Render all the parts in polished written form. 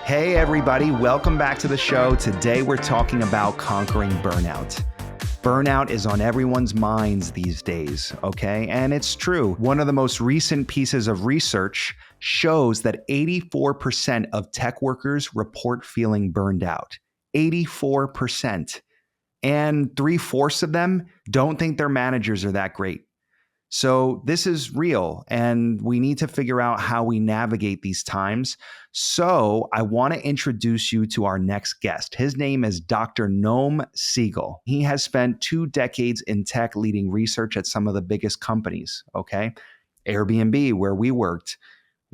Hey everybody, welcome back to the show. Today we're talking about conquering burnout. Burnout is on everyone's minds these days, okay? And it's true. One of the most recent pieces of research shows that 84% of tech workers report feeling burned out. 84%. And 3/4 of them don't think their managers are that great. So this is real, and we need to figure out how we navigate these times. So I want to introduce you to our next guest. His name is Dr. Noam Segal. He has spent 2 decades in tech leading research at some of the biggest companies, okay? Airbnb, where we worked,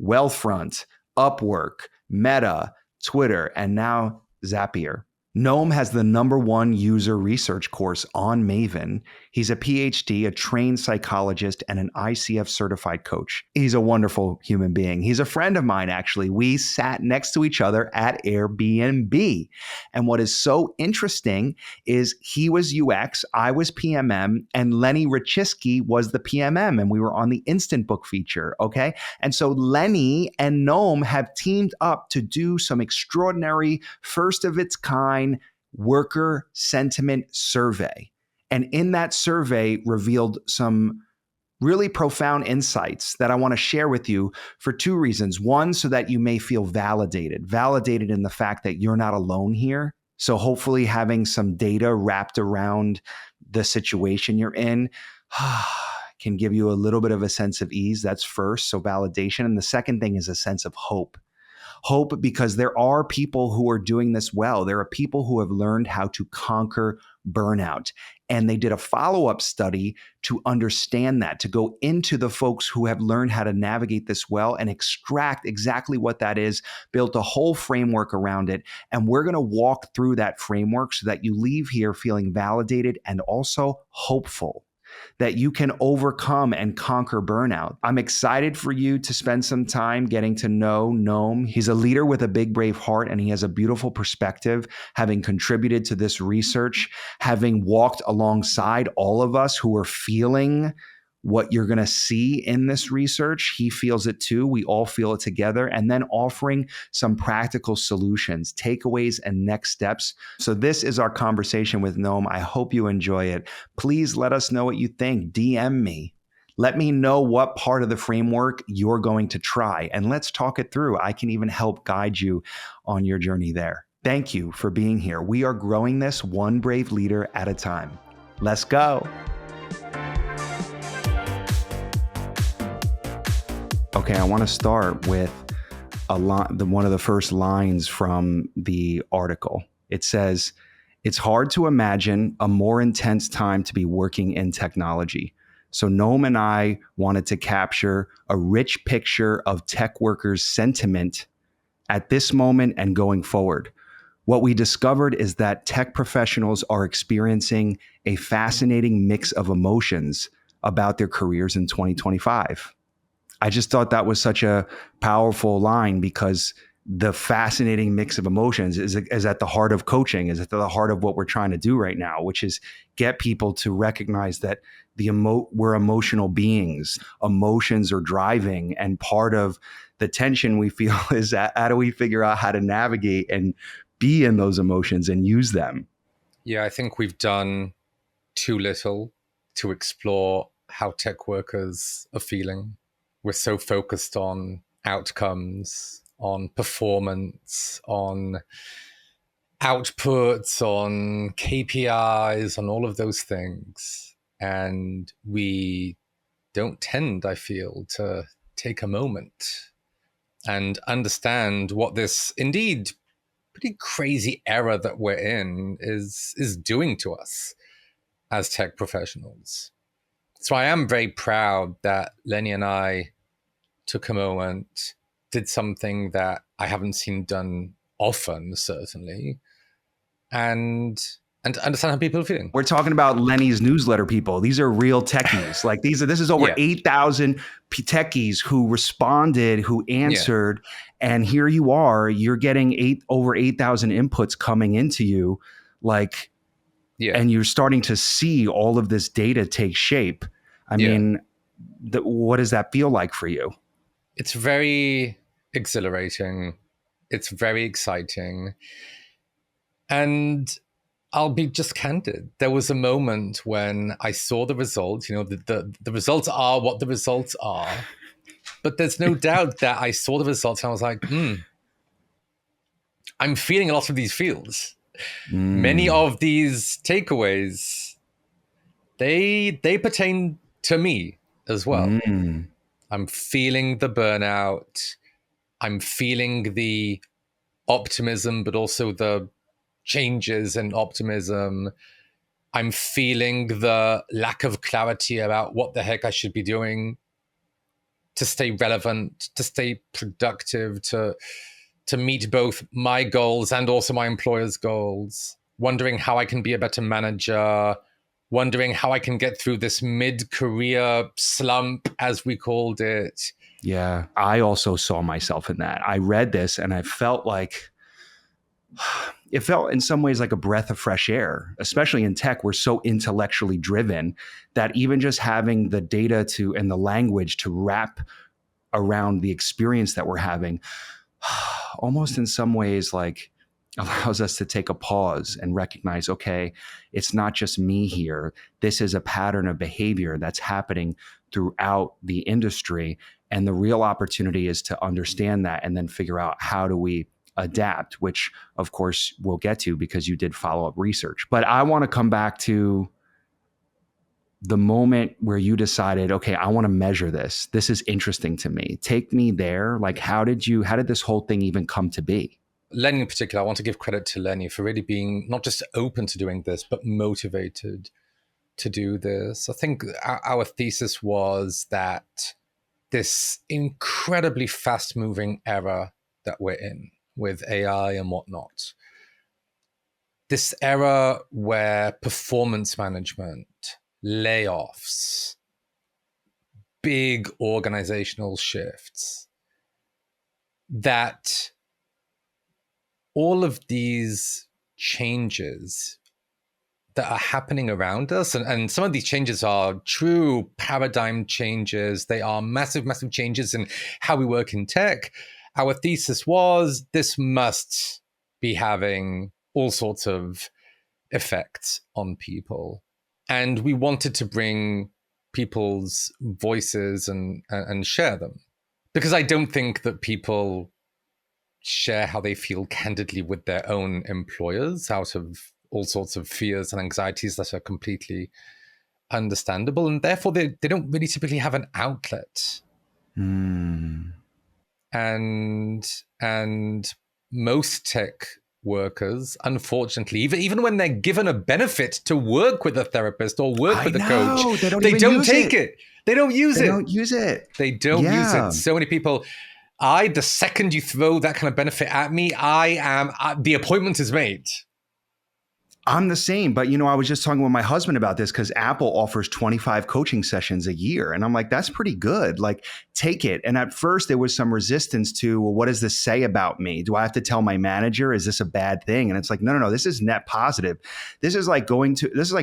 Wealthfront, Upwork, Meta, Twitter, and now Zapier. Noam has the #1 user research course on Maven. He's a PhD, a trained psychologist, and an ICF certified coach. He's a wonderful human being. He's a friend of mine, actually. We sat next to each other at Airbnb. And what is so interesting is he was UX, I was PMM, and Lenny Rachitsky was the PMM, and we were on the Instant Book feature, okay? And so Lenny and Noam have teamed up to do some extraordinary, first of its kind, worker sentiment survey. And in that survey revealed some really profound insights that I want to share with you for 2 reasons. One, so that you may feel validated in the fact that you're not alone here. So hopefully having some data wrapped around the situation you're in can give you a little bit of a sense of ease. That's first, so validation. And the second thing is a sense of hope. Hope because there are people who are doing this well. There are people who have learned how to conquer burnout. And they did a follow-up study to understand that, to go into the folks who have learned how to navigate this well and extract exactly what that is, built a whole framework around it. And we're going to walk through that framework so that you leave here feeling validated and also hopeful that you can overcome and conquer burnout. I'm excited for you to spend some time getting to know Noam. He's a leader with a big, brave heart, and he has a beautiful perspective, having contributed to this research, having walked alongside all of us who are feeling what you're going to see in this research. He feels it too. We all feel it together. And then offering some practical solutions, takeaways, and next steps. So this is our conversation with Noam. I hope you enjoy it. Please let us know what you think. DM me. Let me know what part of the framework you're going to try, and let's talk it through. I can even help guide you on your journey there. Thank you for being here. We are growing this one brave leader at a time. Let's go. Okay, I want to start with one of the first lines from the article. It says, "It's hard to imagine a more intense time to be working in technology." So Noam and I wanted to capture a rich picture of tech workers' sentiment at this moment and going forward. What we discovered is that tech professionals are experiencing a fascinating mix of emotions about their careers in 2025. I just thought that was such a powerful line because the fascinating mix of emotions is at the heart of coaching, is at the heart of what we're trying to do right now, which is get people to recognize that we're emotional beings. Emotions are driving, and part of the tension we feel is how do we figure out how to navigate and be in those emotions and use them? Yeah, I think we've done too little to explore how tech workers are feeling. We're so focused on outcomes, on performance, on outputs, on KPIs, on all of those things. And we don't tend, I feel, to take a moment and understand what this indeed pretty crazy era that we're in is doing to us as tech professionals. So I am very proud that Lenny and I took a moment, did something that I haven't seen done often, certainly, and understand how people are feeling. We're talking about Lenny's newsletter people. These are real techies. Like this is over 8,000 techies who responded, who answered, and here you are. You're getting over 8,000 inputs coming into you, and you're starting to see all of this data take shape. I mean, what does that feel like for you? It's very exhilarating. It's very exciting. And I'll be just candid. There was a moment when I saw the results. The results are what the results are. But there's no doubt that I saw the results and I was like, I'm feeling a lot of these feels. Many of these takeaways, they pertain to me as well. I'm feeling the burnout. I'm feeling the optimism, but also the changes in optimism. I'm feeling the lack of clarity about what the heck I should be doing to stay relevant, to stay productive, to meet both my goals and also my employer's goals, wondering how I can be a better manager, wondering how I can get through this mid-career slump, as we called it. Yeah, I also saw myself in that. I read this and I felt like, it felt in some ways like a breath of fresh air, especially in tech. We're so intellectually driven that even just having the data and the language to wrap around the experience that we're having, almost in some ways like allows us to take a pause and recognize, okay, it's not just me here. This is a pattern of behavior that's happening throughout the industry. And the real opportunity is to understand that and then figure out how do we adapt, which of course we'll get to because you did follow-up research. But I want to come back to the moment where you decided, okay, I want to measure this. This is interesting to me. Take me there. Like, how did this whole thing even come to be? Lenny in particular, I want to give credit to Lenny for really being not just open to doing this, but motivated to do this. I think our thesis was that this incredibly fast-moving era that we're in with AI and whatnot, this era where performance management, layoffs, big organizational shifts, that all of these changes that are happening around us, and some of these changes are true paradigm changes. They are massive, massive changes in how we work in tech. Our thesis was this must be having all sorts of effects on people. And we wanted to bring people's voices and share them. Because I don't think that people share how they feel candidly with their own employers out of all sorts of fears and anxieties that are completely understandable. And therefore, they don't really typically have an outlet. And most tech workers, unfortunately, even when they're given a benefit to work with a therapist or work with a coach, they don't take it. They don't use it. They don't use it. They don't use it. So many people, the second you throw that kind of benefit at me, the appointment is made. I'm the same, but I was just talking with my husband about this because Apple offers 25 coaching sessions a year. And I'm like, that's pretty good. Like, take it. And at first there was some resistance to, well, what does this say about me? Do I have to tell my manager? Is this a bad thing? And it's like, no, this is net positive. This is like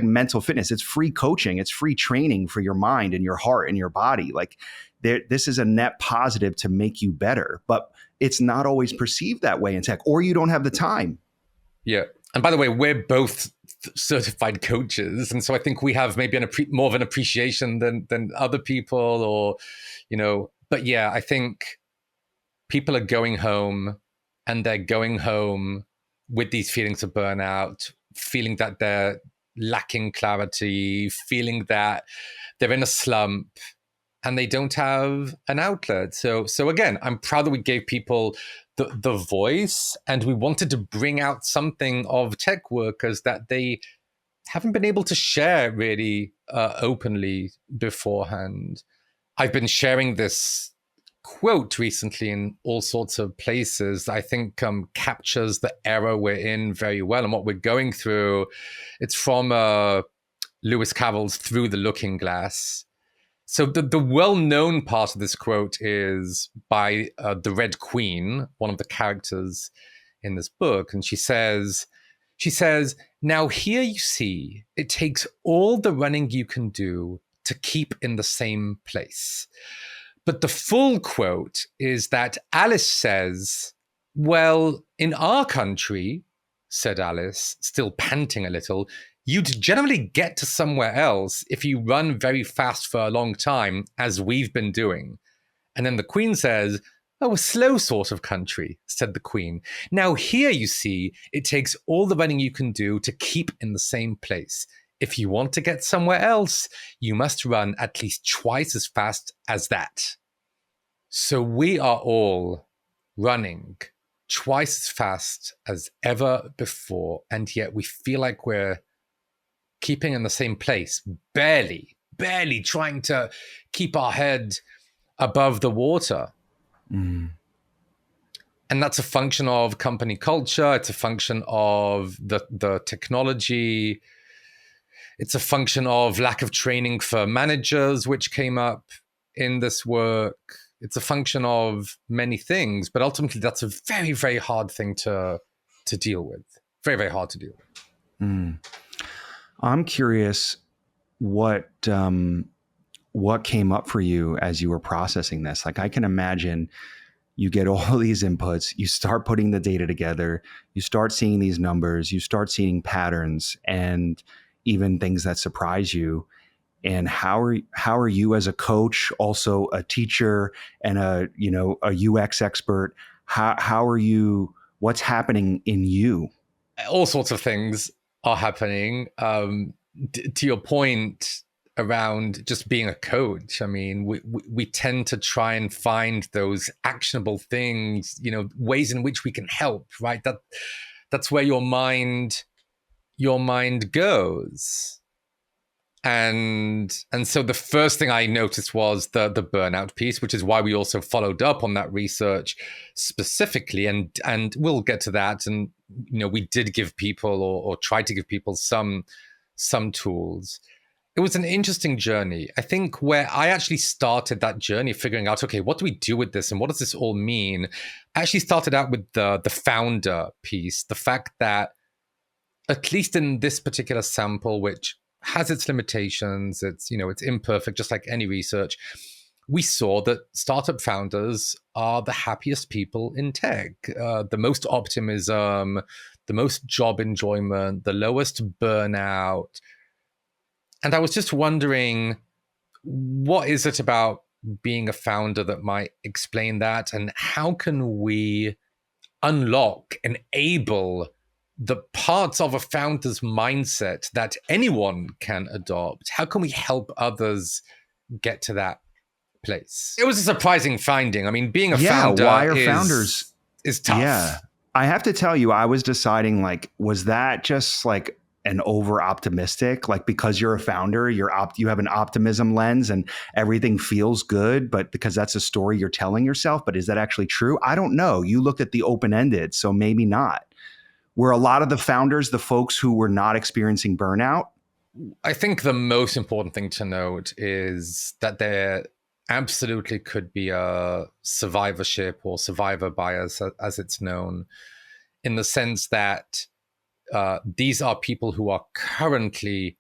mental fitness. It's free coaching. It's free training for your mind and your heart and your body. Like, this is a net positive to make you better, but it's not always perceived that way in tech, or you don't have the time. Yeah. And by the way, we're both certified coaches. And so I think we have maybe more of an appreciation than other people but yeah, I think people are going home and they're going home with these feelings of burnout, feeling that they're lacking clarity, feeling that they're in a slump and they don't have an outlet. So again, I'm proud that we gave people the voice, and we wanted to bring out something of tech workers that they haven't been able to share really openly beforehand. I've been sharing this quote recently in all sorts of places that I think captures the era we're in very well and what we're going through. It's from Lewis Carroll's Through the Looking Glass. So the well-known part of this quote is by the Red Queen, one of the characters in this book. And she says, now here you see, it takes all the running you can do to keep in the same place. But the full quote is that Alice says, Well, in our country, said Alice, still panting a little, you'd generally get to somewhere else if you run very fast for a long time, as we've been doing. And then the Queen says, "Oh, a slow sort of country," said the Queen. "Now here, you see, it takes all the running you can do to keep in the same place. If you want to get somewhere else, you must run at least twice as fast as that." So we are all running twice as fast as ever before, and yet we feel like we're keeping in the same place, barely trying to keep our head above the water. Mm. And that's a function of company culture. It's a function of the technology. It's a function of lack of training for managers, which came up in this work. It's a function of many things, but ultimately that's a very, very hard thing to deal with. Very, very hard to deal with. Mm. I'm curious what came up for you as you were processing this. Like, I can imagine you get all these inputs, you start putting the data together, you start seeing these numbers, you start seeing patterns and even things that surprise you. And how are you as a coach, also a teacher and a UX expert? How are you? What's happening in you? All sorts of things are happening. To your point around just being a coach, I mean, we tend to try and find those actionable things, ways in which we can help. Right? That's where your mind goes. And so the first thing I noticed was the burnout piece, which is why we also followed up on that research specifically. And we'll get to that. And we did give people or tried to give people some tools. It was an interesting journey. I think where I actually started that journey, figuring out, okay, what do we do with this and what does this all mean? I actually started out with the founder piece, the fact that at least in this particular sample, which has its limitations, it's imperfect, just like any research, we saw that startup founders are the happiest people in tech, the most optimism, the most job enjoyment, the lowest burnout. And I was just wondering, what is it about being a founder that might explain that? And how can we unlock, enable the parts of a founder's mindset that anyone can adopt? How can we help others get to that place? It was a surprising finding. I mean, being a founder why are founders is tough. Yeah. I have to tell you, I was deciding, like, was that just like an over optimistic, like, because you're a founder, you have an optimism lens and everything feels good, but because that's a story you're telling yourself. But is that actually true? I don't know. You looked at the open-ended, so maybe not. Were a lot of the founders the folks who were not experiencing burnout? I think the most important thing to note is that there absolutely could be a survivorship or survivor bias, as it's known, in the sense that these are people who are currently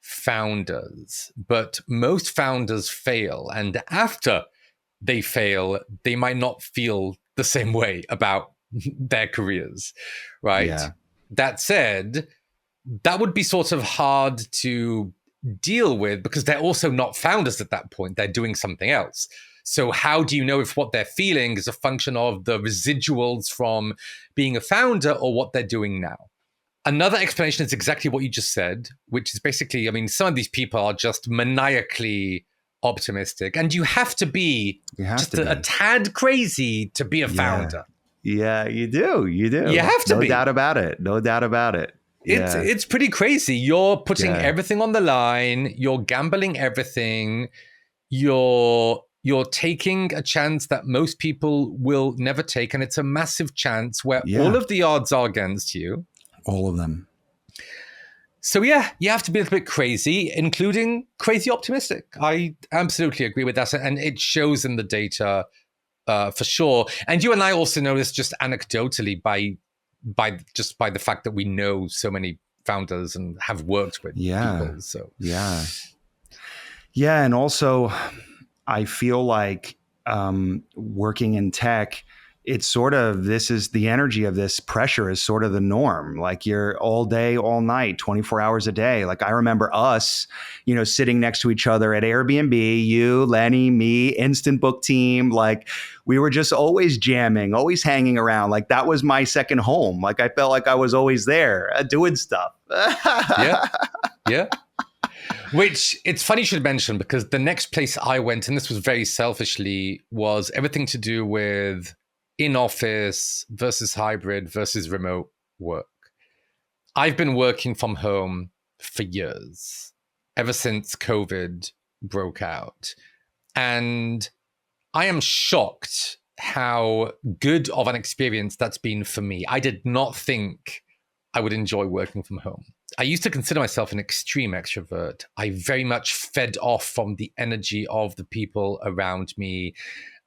founders, but most founders fail. And after they fail, they might not feel the same way about their careers, right? Yeah. That said, that would be sort of hard to deal with because they're also not founders at that point. They're doing something else. So how do you know if what they're feeling is a function of the residuals from being a founder or what they're doing now? Another explanation is exactly what you just said, which is basically, I mean, some of these people are just maniacally optimistic, and you have to be a tad crazy to be a founder. Yeah, you do. You have to be. No doubt about it. Yeah. It's pretty crazy. You're putting everything on the line. You're gambling everything. You're taking a chance that most people will never take, and it's a massive chance where all of the odds are against you. All of them. So yeah, you have to be a little bit crazy, including crazy optimistic. I absolutely agree with that, and it shows in the data for sure. And you and I also know this just anecdotally by the fact that we know so many founders and have worked with people. So yeah, and also I feel like working in tech, it's sort of, this is the energy of this pressure is sort of the norm. Like you're all day, all night, 24 hours a day. Like I remember us, sitting next to each other at Airbnb, you, Lenny, me, instant book team. Like we were just always jamming, always hanging around. Like that was my second home. Like I felt like I was always there doing stuff. Yeah. Yeah. Which it's funny you should mention, because the next place I went, and this was very selfishly, was everything to do with in-office versus hybrid versus remote work. I've been working from home for years, ever since COVID broke out. And I am shocked how good of an experience that's been for me. I did not think I would enjoy working from home. I used to consider myself an extreme extrovert. I very much fed off from the energy of the people around me.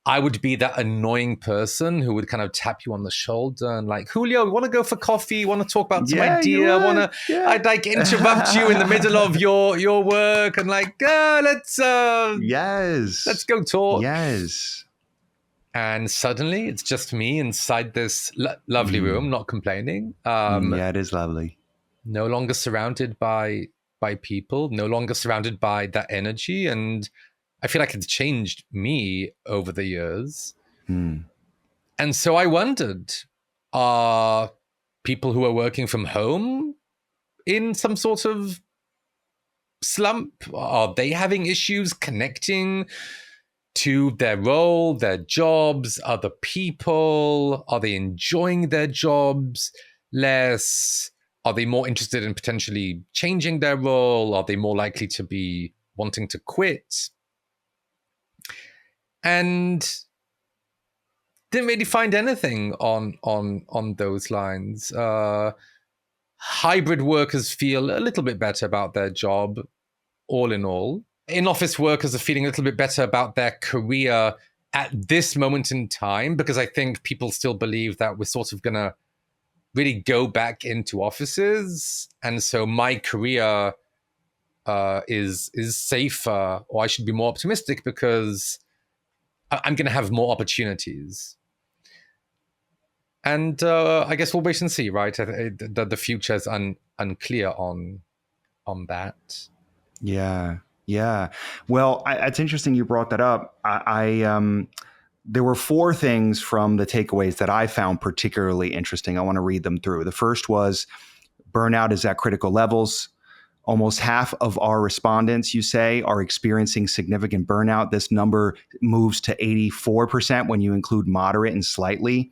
I would be that annoying person who would kind of tap you on the shoulder and like, Julio, you want to go for coffee? Want to talk about some idea? I'd like interrupt you in the middle of your work and like, let's go talk. Yes. And suddenly it's just me inside this lovely room, not complaining. Yeah, it is lovely. No longer surrounded by people, no longer surrounded by that energy. And I feel like it's changed me over the years. And so I wondered, are people who are working from home in some sort of slump? Are they having issues connecting to their role, their jobs, other people? Are they enjoying their jobs less? Are they more interested in potentially changing their role? Are they more likely to be wanting to quit? And didn't really find anything on those lines. Hybrid workers feel a little bit better about their job, all in all. In-office workers are feeling a little bit better about their career at this moment in time, because I think people still believe that we're sort of going to really go back into offices. And so my career is safer, or I should be more optimistic because I'm going to have more opportunities. And I guess we'll wait and see, right? The future is unclear on that. Yeah. Yeah. Well, it's interesting you brought that up. There were 4 things from the takeaways that I found particularly interesting. I want to read them through. The first was burnout is at critical levels. Almost half of our respondents, you say, are experiencing significant burnout. This number moves to 84% when you include moderate and slightly.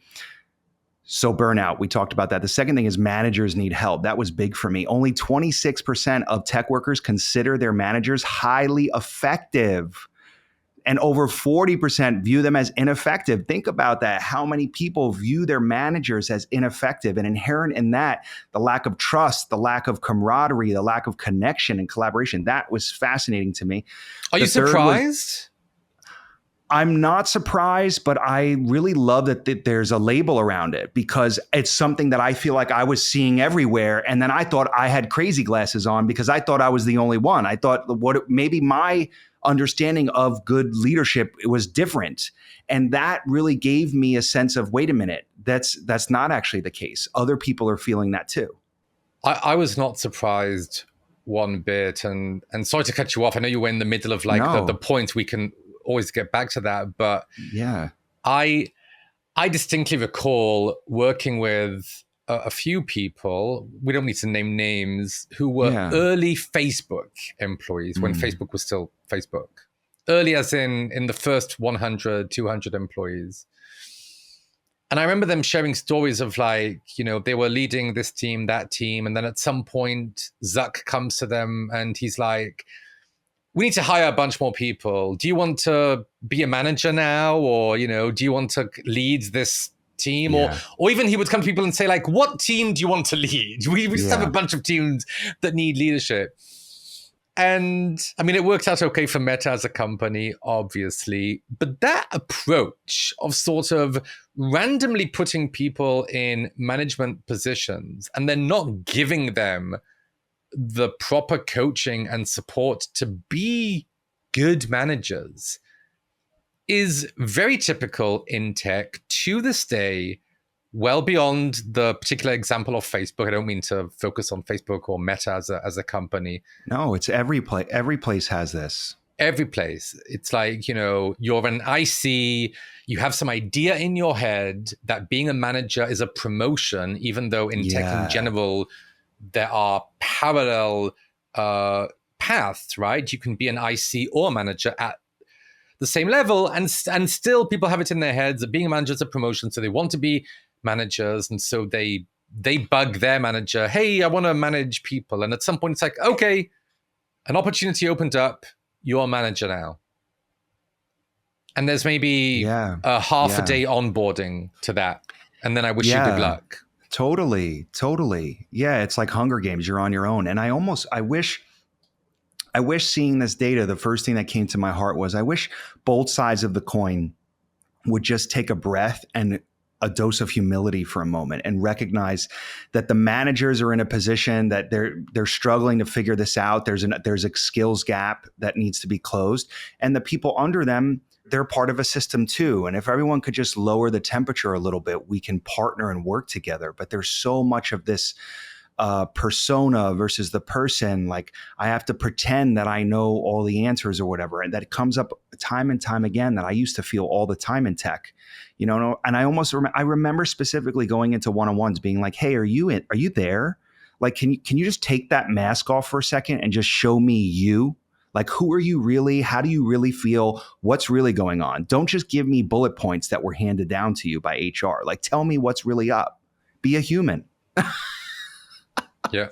So burnout, we talked about that. The second thing is managers need help. That was big for me. Only 26% of tech workers consider their managers highly effective, and over 40% view them as ineffective. Think about that. How many people view their managers as ineffective? And inherent in that, the lack of trust, the lack of camaraderie, the lack of connection and collaboration. That was fascinating to me. Are you surprised? I'm not surprised, but I really love that there's a label around it, because it's something that I feel like I was seeing everywhere. And then I thought I had crazy glasses on because I thought I was the only one. I thought maybe my understanding of good leadership was different. And that really gave me a sense of, wait a minute, that's not actually the case. Other people are feeling that too. I was not surprised one bit. And sorry to cut you off. I know you were in the middle of the point. We can always get back to that. But yeah, I distinctly recall working with a few people, we don't need to name names, who were early Facebook employees when Facebook was still Facebook. Early as in the first 100, 200 employees. And I remember them sharing stories of they were leading this team, that team. And then at some point, Zuck comes to them and he's like, we need to hire a bunch more people. Do you want to be a manager now? Or, do you want to lead this team? Yeah. Or even he would come to people and say, what team do you want to lead? We just have a bunch of teams that need leadership. And I mean, it worked out okay for Meta as a company, obviously. But that approach of sort of randomly putting people in management positions and then not giving them the proper coaching and support to be good managers is very typical in tech to this day, well beyond the particular example of Facebook. I don't mean to focus on Facebook or Meta as a company. No, it's every place. Every place has this. Every place. It's like, you're an IC, you have some idea in your head that being a manager is a promotion, even though in tech in general, there are parallel paths, right? You can be an IC or a manager at the same level, and still people have it in their heads that being a manager is a promotion, so they want to be managers, and so they bug their manager, hey, I want to manage people. And at some point it's like, okay, an opportunity opened up, you're a manager now. And there's maybe a half a day onboarding to that. And then I wish you good luck. Totally. Yeah, it's like Hunger Games. You're on your own. And I wish seeing this data, the first thing that came to my heart was I wish both sides of the coin would just take a breath and a dose of humility for a moment and recognize that the managers are in a position that they're struggling to figure this out. There's a skills gap that needs to be closed, and the people under them, they're part of a system too. And if everyone could just lower the temperature a little bit, we can partner and work together. But there's so much of this persona versus the person. Like, I have to pretend that I know all the answers or whatever. And that comes up time and time again that I used to feel all the time in tech, and I remember specifically going into one-on-ones being like, hey, are you there? Like, can you just take that mask off for a second and just show me you? Like, who are you really? How do you really feel? What's really going on? Don't just give me bullet points that were handed down to you by HR. Like, tell me what's really up. Be a human. Yeah.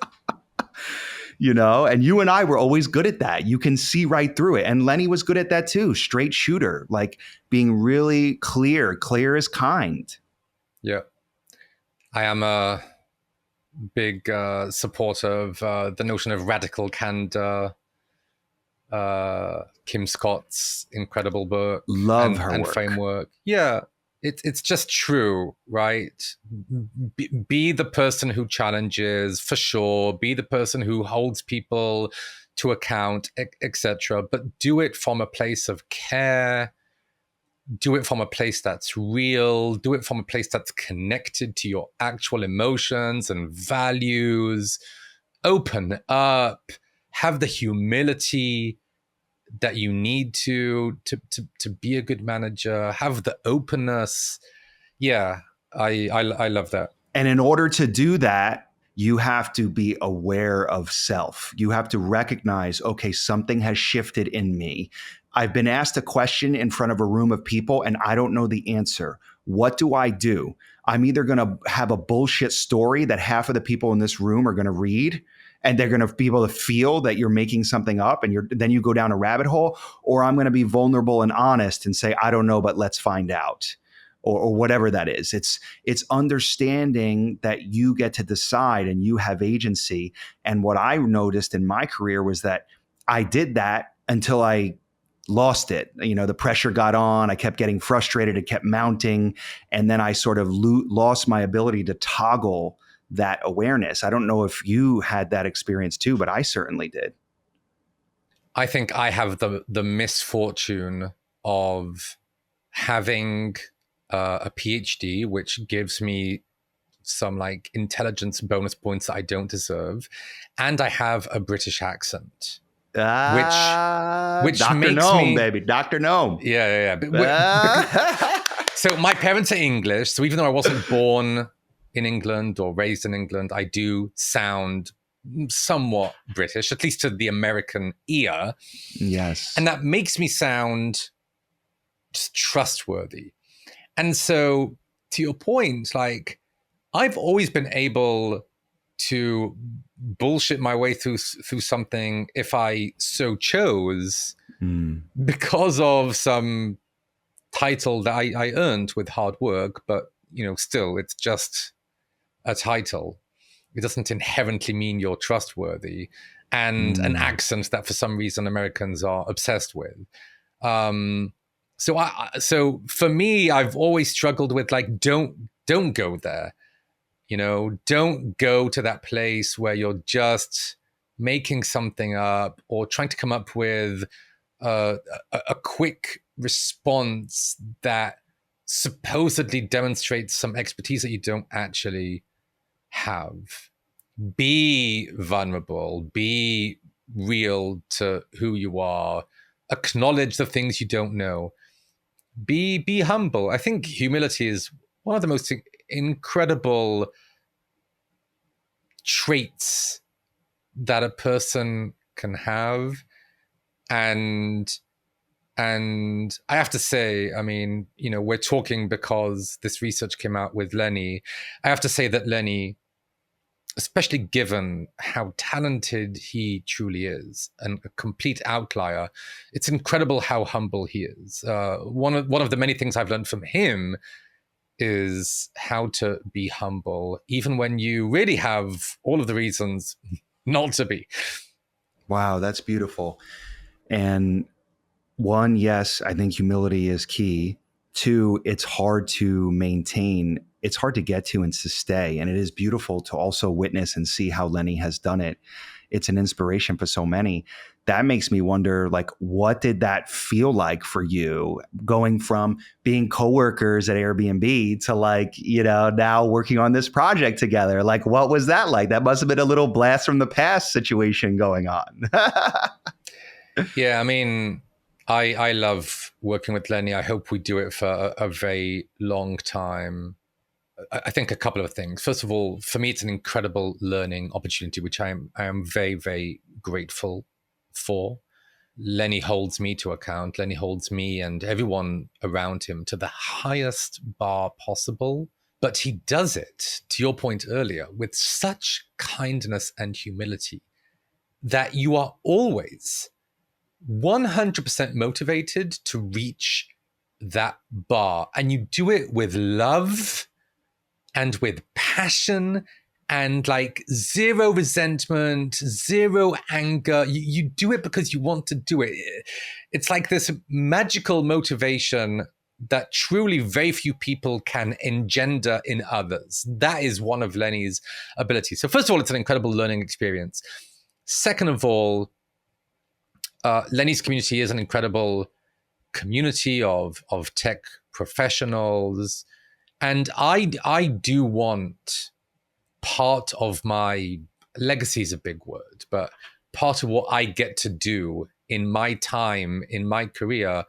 And you and I were always good at that. You can see right through it. And Lenny was good at that too. Straight shooter, like being really clear as kind. Yeah. I am a big supporter of the notion of radical candor. Kim Scott's incredible book. Love her and work. Framework. Yeah. It's just true, right? Be the person who challenges, for sure. Be the person who holds people to account, etc. But do it from a place of care. Do it from a place that's real. Do it from a place that's connected to your actual emotions and values. Open up. Have the humility that you need to be a good manager. Have the openness. Yeah, I love that. And in order to do that, you have to be aware of self. You have to recognize, okay, something has shifted in me. I've been asked a question in front of a room of people and I don't know the answer. What do I do? I'm either going to have a bullshit story that half of the people in this room are going to read, and they're going to be able to feel that you're making something up, and then you go down a rabbit hole, or I'm going to be vulnerable and honest and say, I don't know, but let's find out, or whatever that is. It's understanding that you get to decide and you have agency. And what I noticed in my career was that I did that until I lost it. The pressure got on. I kept getting frustrated. It kept mounting. And then I sort of lost my ability to toggle that awareness. I don't know if you had that experience too, but I certainly did. I think I have the misfortune of having a PhD, which gives me some like intelligence bonus points that I don't deserve. And I have a British accent. Which Dr. makes Noam, me, baby, Dr. Noam. Yeah. So my parents are English. So even though I wasn't born in England or raised in England, I do sound somewhat British, at least to the American ear. Yes. And that makes me sound just trustworthy. And so to your point, like, I've always been able to bullshit my way through something if I so chose, because of some title that I earned with hard work. But, still, it's just a title. It doesn't inherently mean you're trustworthy, and an accent that for some reason Americans are obsessed with. So for me, I've always struggled with like, don't go there. Don't go to that place where you're just making something up or trying to come up with a quick response that supposedly demonstrates some expertise that you don't actually have. Be vulnerable, be real to who you are, acknowledge the things you don't know, be humble. I think humility is one of the most incredible traits that a person can have. And I have to say, I mean, we're talking because this research came out with Lenny. I have to say that Lenny, especially given how talented he truly is and a complete outlier, it's incredible how humble he is. One of the many things I've learned from him is how to be humble, even when you really have all of the reasons not to be. Wow, that's beautiful. And one, yes, I think humility is key. Two, it's hard to maintain. It's hard to get to and to stay. And it is beautiful to also witness and see how Lenny has done it. It's an inspiration for so many. That makes me wonder, like, what did that feel like for you going from being coworkers at Airbnb to now working on this project together? Like, what was that like? That must have been a little blast from the past situation going on. Yeah, I mean, I love working with Lenny. I hope we do it for a very long time. I think a couple of things. First of all, for me, it's an incredible learning opportunity, which I am very, very grateful for. Lenny holds me to account. Lenny holds me and everyone around him to the highest bar possible. But he does it, to your point earlier, with such kindness and humility that you are always 100% motivated to reach that bar. And you do it with love and with passion and like zero resentment, zero anger. You do it because you want to do it. It's like this magical motivation that truly very few people can engender in others. That is one of Lenny's abilities. So first of all, it's an incredible learning experience. Second of all, Lenny's community is an incredible community of tech professionals. And I do want part of my legacy is a big word, but part of what I get to do in my time, in my career,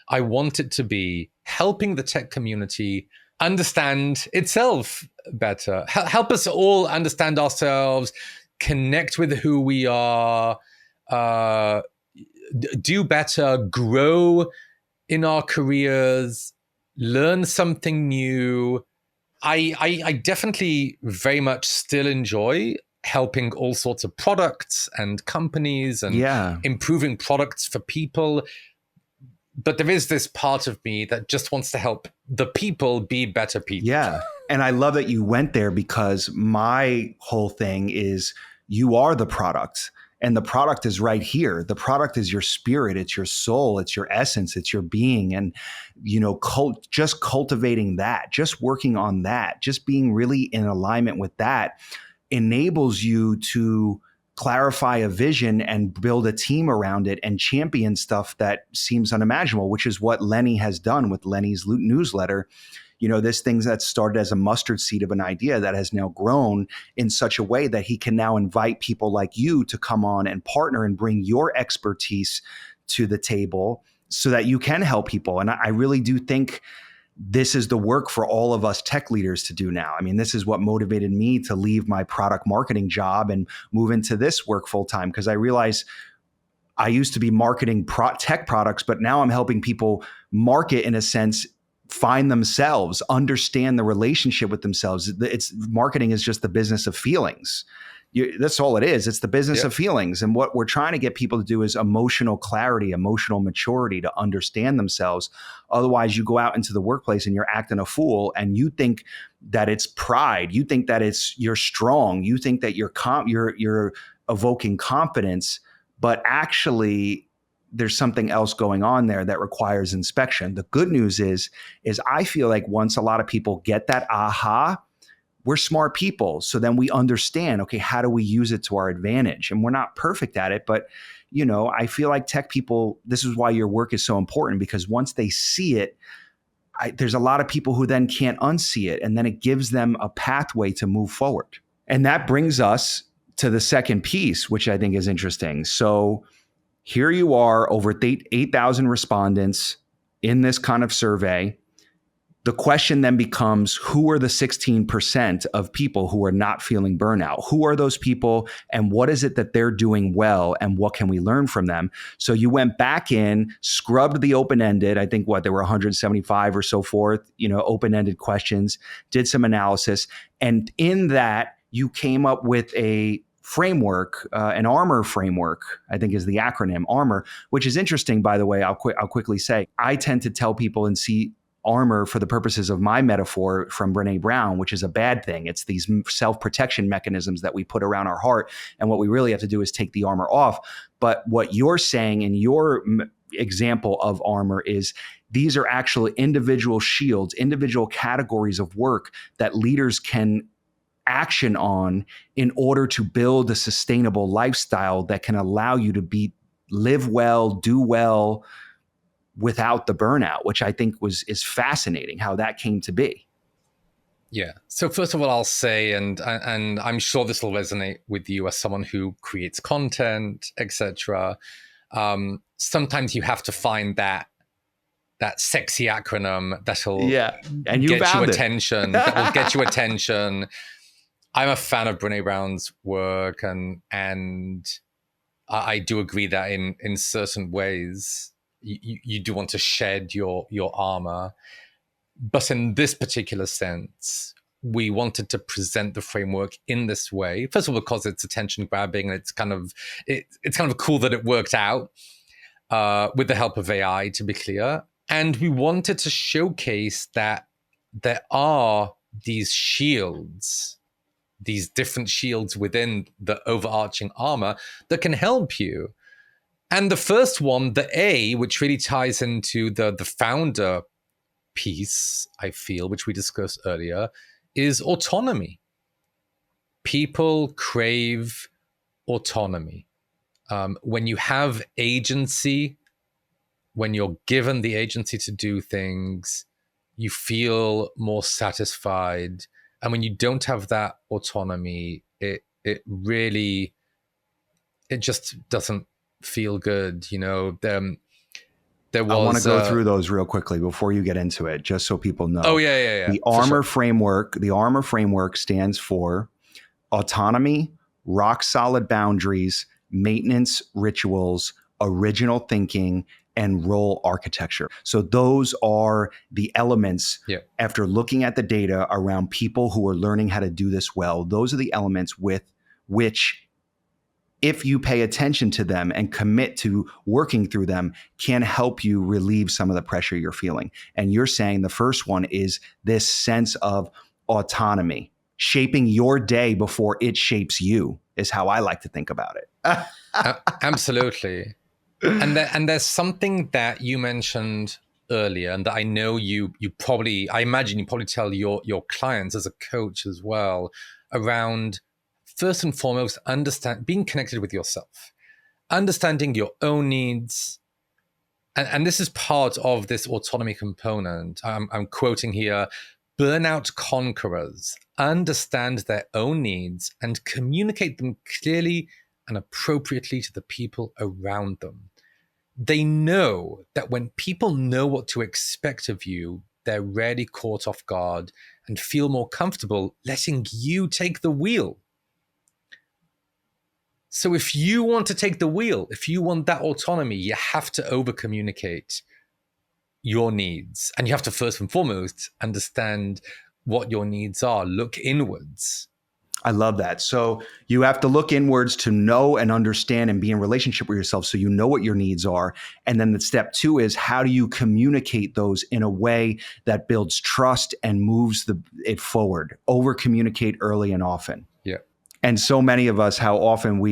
I want it to be helping the tech community understand itself better, help us all understand ourselves, connect with who we are, do better, grow in our careers, learn something new. I definitely very much still enjoy helping all sorts of products and companies and improving products for people. But there is this part of me that just wants to help the people be better people. Yeah. And I love that you went there, because my whole thing is you are the product. And the product is right here. The product is your spirit. It's your soul. It's your essence. It's your being. And, just cultivating that, just working on that, just being really in alignment with that enables you to clarify a vision and build a team around it and champion stuff that seems unimaginable, which is what Lenny has done with Lenny's newsletter. This thing that started as a mustard seed of an idea that has now grown in such a way that he can now invite people like you to come on and partner and bring your expertise to the table so that you can help people. And I really do think this is the work for all of us tech leaders to do now. I mean, this is what motivated me to leave my product marketing job and move into this work full time, because I realized I used to be marketing tech products, but now I'm helping people market, in a sense, find themselves, understand the relationship with themselves. Marketing is just the business of feelings. That's all it is. It's the business of feelings. And what we're trying to get people to do is emotional clarity, emotional maturity, to understand themselves. Otherwise, you go out into the workplace and you're acting a fool, and you think that it's pride. You think that you're strong. You think that you're evoking confidence, but actually there's something else going on there that requires inspection. The good news is I feel like once a lot of people get that aha, we're smart people. So then we understand, okay, how do we use it to our advantage? And we're not perfect at it, but I feel like tech people, this is why your work is so important, because once they see it, there's a lot of people who then can't unsee it, and then it gives them a pathway to move forward. And that brings us to the second piece, which I think is interesting. So here you are, over 8,000 respondents in this kind of survey. The question then becomes, who are the 16% of people who are not feeling burnout? Who are those people, and what is it that they're doing well, and what can we learn from them? So you went back in, scrubbed the open-ended, I think there were 175 or so forth, open-ended questions, did some analysis. And in that, you came up with a framework, an ARMOR framework, I think is the acronym, ARMOR, which is interesting, by the way. I'll quickly say, I tend to tell people and see armor for the purposes of my metaphor from Brené Brown, which is a bad thing. It's these self-protection mechanisms that we put around our heart. And what we really have to do is take the armor off. But what you're saying in your example of armor is these are actually individual shields, individual categories of work that leaders can action on in order to build a sustainable lifestyle that can allow you to live well, do well, without the burnout, which I think is fascinating how that came to be. Yeah. So first of all, I'll say, and I'm sure this will resonate with you as someone who creates content, etc. Sometimes you have to find that sexy acronym that'll and you get you found attention. That will get you attention. I'm a fan of Brené Brown's work, and I do agree that in certain ways you do want to shed your armor. But in this particular sense, we wanted to present the framework in this way. First of all, because it's attention grabbing, and it's kind of cool that it worked out with the help of AI, to be clear. And we wanted to showcase that there are these shields, these different shields within the overarching armor that can help you. And the first one, the A, which really ties into the founder piece, I feel, which we discussed earlier, is autonomy. People crave autonomy. When you have agency, when you're given the agency to do things, you feel more satisfied. And when you don't have that autonomy, it just doesn't feel good. There was, I want to go through those real quickly before you get into it, just so people know. Oh, yeah. The ARMOR framework, the ARMOR framework stands for autonomy, rock solid boundaries, maintenance rituals, original thinking, and role architecture. So those are the elements, after looking at the data around people who are learning how to do this well, those are the elements with which, if you pay attention to them and commit to working through them, can help you relieve some of the pressure you're feeling. And you're saying the first one is this sense of autonomy, shaping your day before it shapes you, is how I like to think about it. Absolutely. And there's something that you mentioned earlier, and that I know I imagine you probably tell your clients as a coach as well, around, first and foremost, being connected with yourself, understanding your own needs. And this is part of this autonomy component. I'm quoting here, burnout conquerors understand their own needs and communicate them clearly and appropriately to the people around them. They know that when people know what to expect of you, they're rarely caught off guard and feel more comfortable letting you take the wheel. So if you want to take the wheel, if you want that autonomy, you have to over-communicate your needs. And you have to first and foremost understand what your needs are. Look inwards. I love that. So you have to look inwards to know and understand and be in relationship with yourself so you know what your needs are. And then the step two is, how do you communicate those in a way that builds trust and moves it forward? Over-communicate early and often. Yeah. And so many of us, how often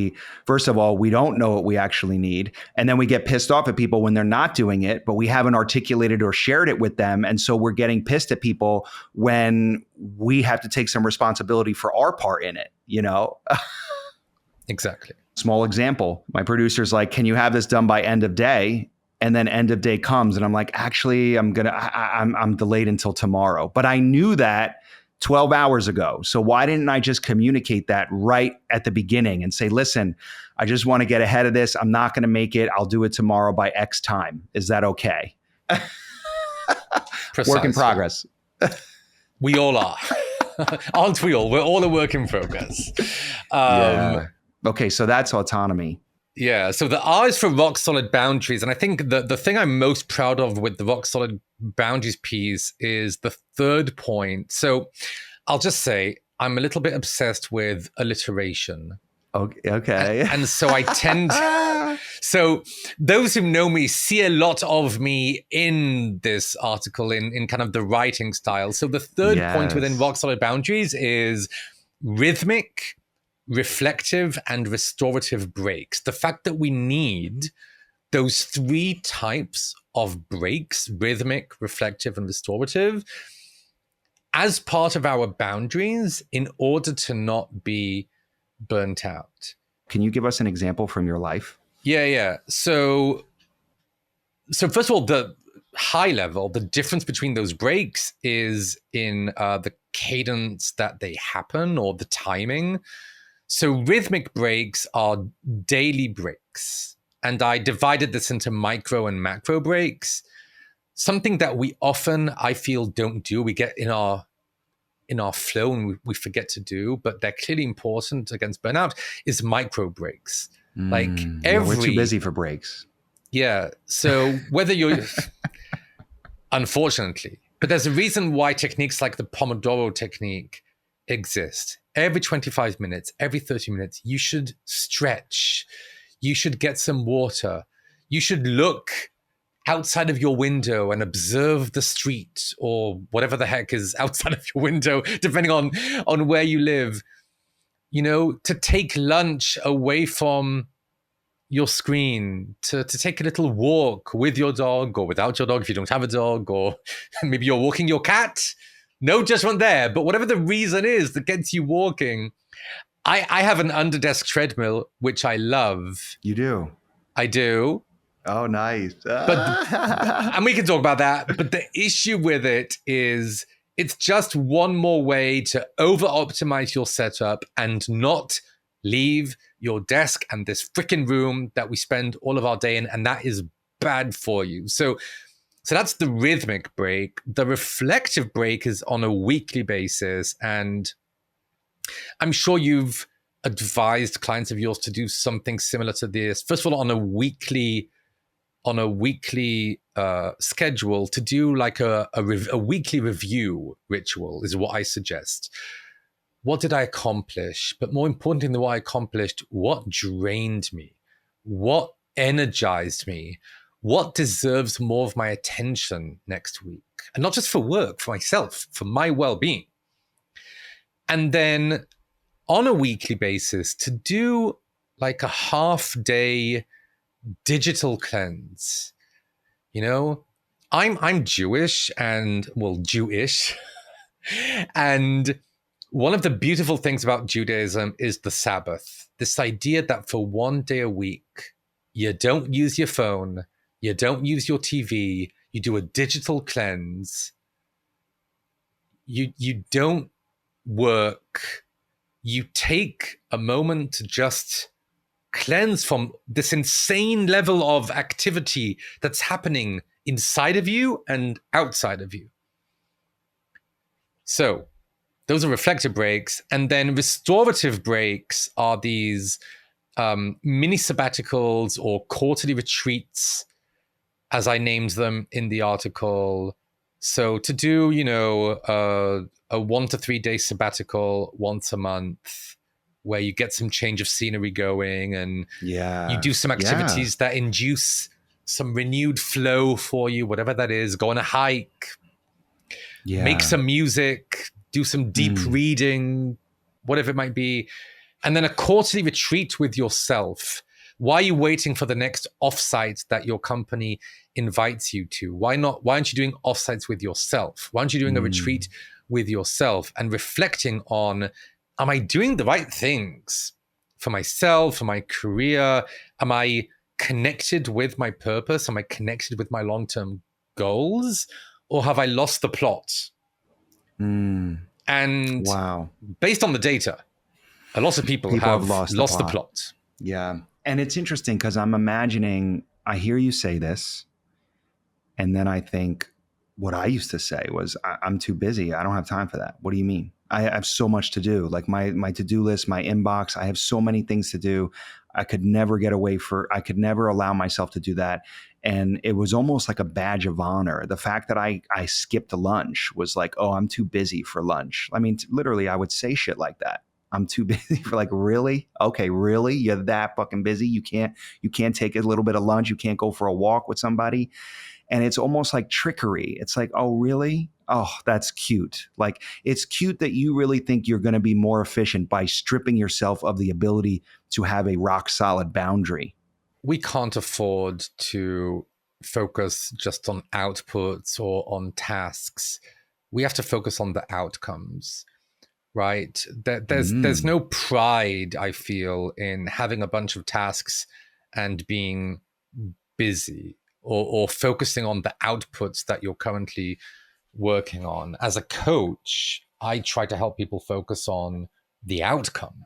first of all, we don't know what we actually need. And then we get pissed off at people when they're not doing it, but we haven't articulated or shared it with them. And so we're getting pissed at people when we have to take some responsibility for our part in it, Exactly. Small example. My producer's like, can you have this done by end of day? And then end of day comes and I'm like, actually, I'm delayed until tomorrow. But I knew that 12 hours ago. So why didn't I just communicate that right at the beginning and say, listen, I just want to get ahead of this. I'm not going to make it. I'll do it tomorrow by X time. Is that okay? Work in progress. We all are. Aren't we all? We're all a work in progress. Yeah. Okay, so that's autonomy. Yeah, so the R is for rock solid boundaries. And I think the thing I'm most proud of with the rock solid boundaries piece is the third point. So I'll just say I'm a little bit obsessed with alliteration. Okay. And so I tend... So those who know me see a lot of me in this article in kind of the writing style. So the third point within rock solid boundaries is rhythmic, reflective, and restorative breaks. The fact that we need those three types of breaks, rhythmic, reflective, and restorative, as part of our boundaries in order to not be burnt out. Can you give us an example from your life? Yeah. So first of all, the high level, the difference between those breaks is in the cadence that they happen or the timing. So rhythmic breaks are daily breaks. And I divided this into micro and macro breaks. Something that we often, I feel, don't do. We get in our flow and we forget to do, but they're clearly important against burnout, is micro breaks. We're too busy for breaks. Yeah. So whether you're, unfortunately, but there's a reason why techniques like the Pomodoro technique exist. Every 25 minutes, every 30 minutes, you should stretch. You should get some water. You should look outside of your window and observe the street or whatever the heck is outside of your window, depending on where you live. You know, to take lunch away from your screen, to take a little walk with your dog or without your dog if you don't have a dog, or maybe you're walking your cat. No judgment there, but whatever the reason is that gets you walking. I have an underdesk treadmill, which I love. You do? I do. Oh, nice. And we can talk about that. But the issue with it is it's just one more way to over-optimize your setup and not leave your desk and this freaking room that we spend all of our day in. And that is bad for you. So that's the rhythmic break. The reflective break is on a weekly basis. And I'm sure you've advised clients of yours to do something similar to this. First of all, on a weekly schedule, to do like a weekly review ritual is what I suggest. What did I accomplish? But more importantly than what I accomplished, what drained me? What energized me? What deserves more of my attention next week? And not just for work, for myself, for my well-being. And then on a weekly basis, to do like a half-day digital cleanse. You know, I'm Jewish and, well, Jewish. And one of the beautiful things about Judaism is the Sabbath. This idea that for one day a week, you don't use your phone, you don't use your TV, you do a digital cleanse. You don't work. You take a moment to just cleanse from this insane level of activity that's happening inside of you and outside of you. So those are reflective breaks. And then restorative breaks are these mini sabbaticals or quarterly retreats, as I named them in the article. So to do, you know, a 1 to 3 day sabbatical once a month, where you get some change of scenery going and you do some activities that induce some renewed flow for you, whatever that is. Go on a hike, make some music, do some deep reading, whatever it might be. And then a quarterly retreat with yourself. Why are you waiting for the next offsite that your company invites you to? Why aren't you doing offsites with yourself? Why aren't you doing a retreat with yourself and reflecting on, am I doing the right things for myself, for my career? Am I connected with my purpose? Am I connected with my long-term goals? Or have I lost the plot? And Wow. based on the data, a lot of people have lost the plot. Yeah. And it's interesting because I'm imagining, I hear you say this, and then I think what I used to say was, I'm too busy. I don't have time for that. What do you mean? I have so much to do. Like my to-do list, my inbox, I have so many things to do. I could never I could never allow myself to do that. And it was almost like a badge of honor. The fact that I skipped lunch was like, oh, I'm too busy for lunch. I mean, literally, I would say shit like that. I'm too busy for, like, really? Okay, really? You're that fucking busy? You can't take a little bit of lunch? You can't go for a walk with somebody? And it's almost like trickery. It's like, oh, really? Oh, that's cute. Like, it's cute that you really think you're going to be more efficient by stripping yourself of the ability to have a rock solid boundary. We can't afford to focus just on outputs or on tasks. We have to focus on the outcomes, right? There's no pride, I feel, in having a bunch of tasks and being busy or focusing on the outputs that you're currently working on. As a coach, I try to help people focus on the outcome,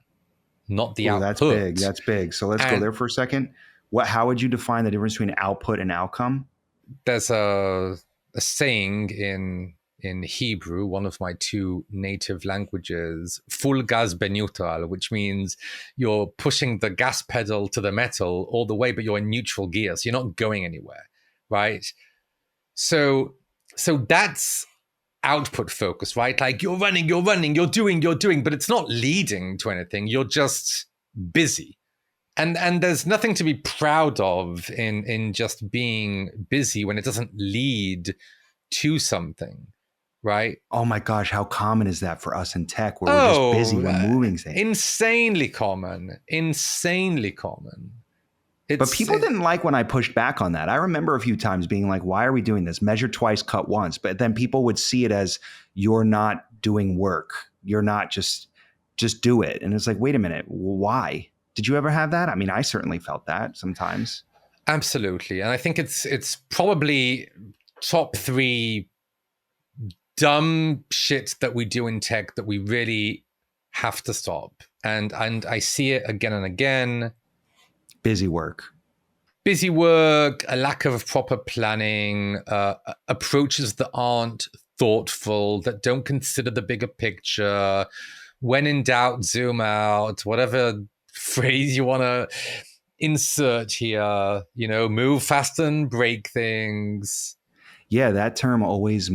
not the output. That's big. So let's go there for a second. How would you define the difference between output and outcome? There's a saying in Hebrew, one of my two native languages, full gas beneutral, which means you're pushing the gas pedal to the metal all the way, but you're in neutral gear, so you're not going anywhere, right? So that's output focus, right? Like you're running, you're doing, but it's not leading to anything. You're just busy. And there's nothing to be proud of in just being busy when it doesn't lead to something, right? Oh my gosh, how common is that for us in tech, where we're just busy, we're moving things? Insanely common. But people didn't like when I pushed back on that. I remember a few times being like, why are we doing this? Measure twice, cut once. But then people would see it as, you're not doing work. You're not just do it. And it's like, wait a minute, why? Did you ever have that? I mean, I certainly felt that sometimes. Absolutely. And I think it's probably top 3 dumb shit that we do in tech that we really have to stop. And I see it again and again. Busy work, a lack of proper planning, approaches that aren't thoughtful, that don't consider the bigger picture. When in doubt, zoom out, whatever phrase you want to insert here, move fast and break things. Yeah, that term always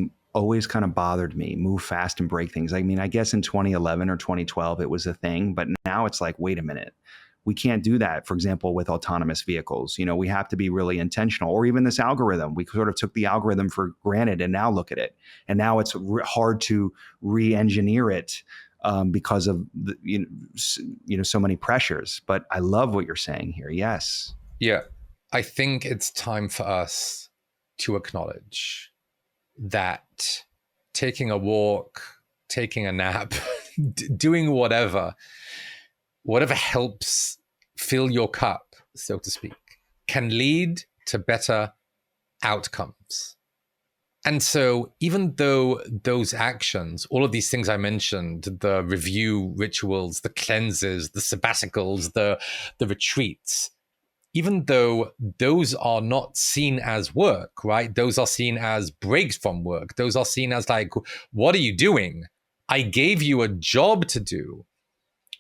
kind of bothered me. Move fast and break things. I mean, I guess in 2011 or 2012 it was a thing, but now it's like, wait a minute. We can't do that, for example, with autonomous vehicles. We have to be really intentional. Or even this algorithm. We sort of took the algorithm for granted, and now look at it. And now it's hard to re-engineer it because of so many pressures. But I love what you're saying here. Yes. Yeah. I think it's time for us to acknowledge that taking a walk, taking a nap, doing whatever helps fill your cup, so to speak, can lead to better outcomes. And so even though those actions, all of these things I mentioned, the review rituals, the cleanses, the sabbaticals, the retreats, even though those are not seen as work, right? Those are seen as breaks from work. Those are seen as like, what are you doing? I gave you a job to do.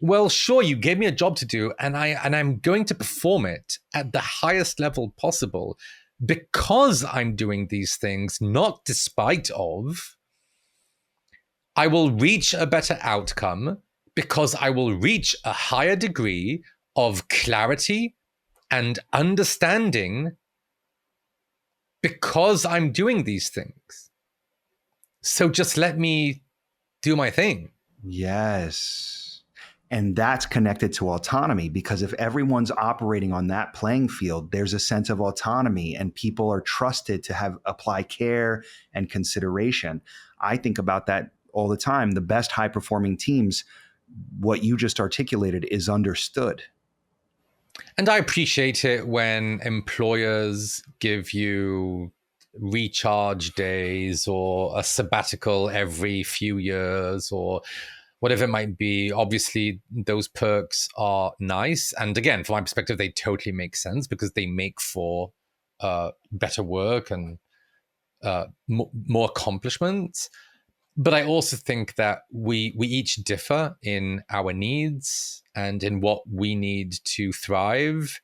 Well, sure, you gave me a job to do, and I'm going to perform it at the highest level possible because I'm doing these things, not despite of. I will reach a better outcome because I will reach a higher degree of clarity and understanding because I'm doing these things. So just let me do my thing. Yes. And that's connected to autonomy, because if everyone's operating on that playing field, there's a sense of autonomy and people are trusted to apply care and consideration. I think about that all the time. The best high performing teams, what you just articulated is understood. And I appreciate it when employers give you recharge days or a sabbatical every few years or whatever it might be. Obviously, those perks are nice. And again, from my perspective, they totally make sense because they make for better work and more accomplishments. But I also think that we each differ in our needs and in what we need to thrive.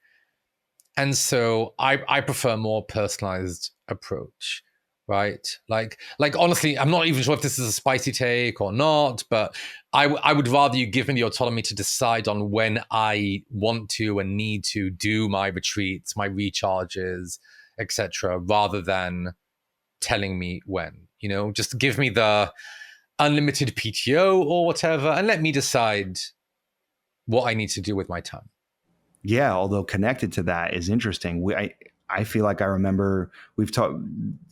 And so I prefer a more personalized approach, right? Like honestly, I'm not even sure if this is a spicy take or not, but I would rather you give me the autonomy to decide on when I want to and need to do my retreats, my recharges, etc., rather than telling me when. Just give me the unlimited PTO or whatever, and let me decide what I need to do with my time. Yeah, although connected to that is interesting. I feel like I remember we've talked,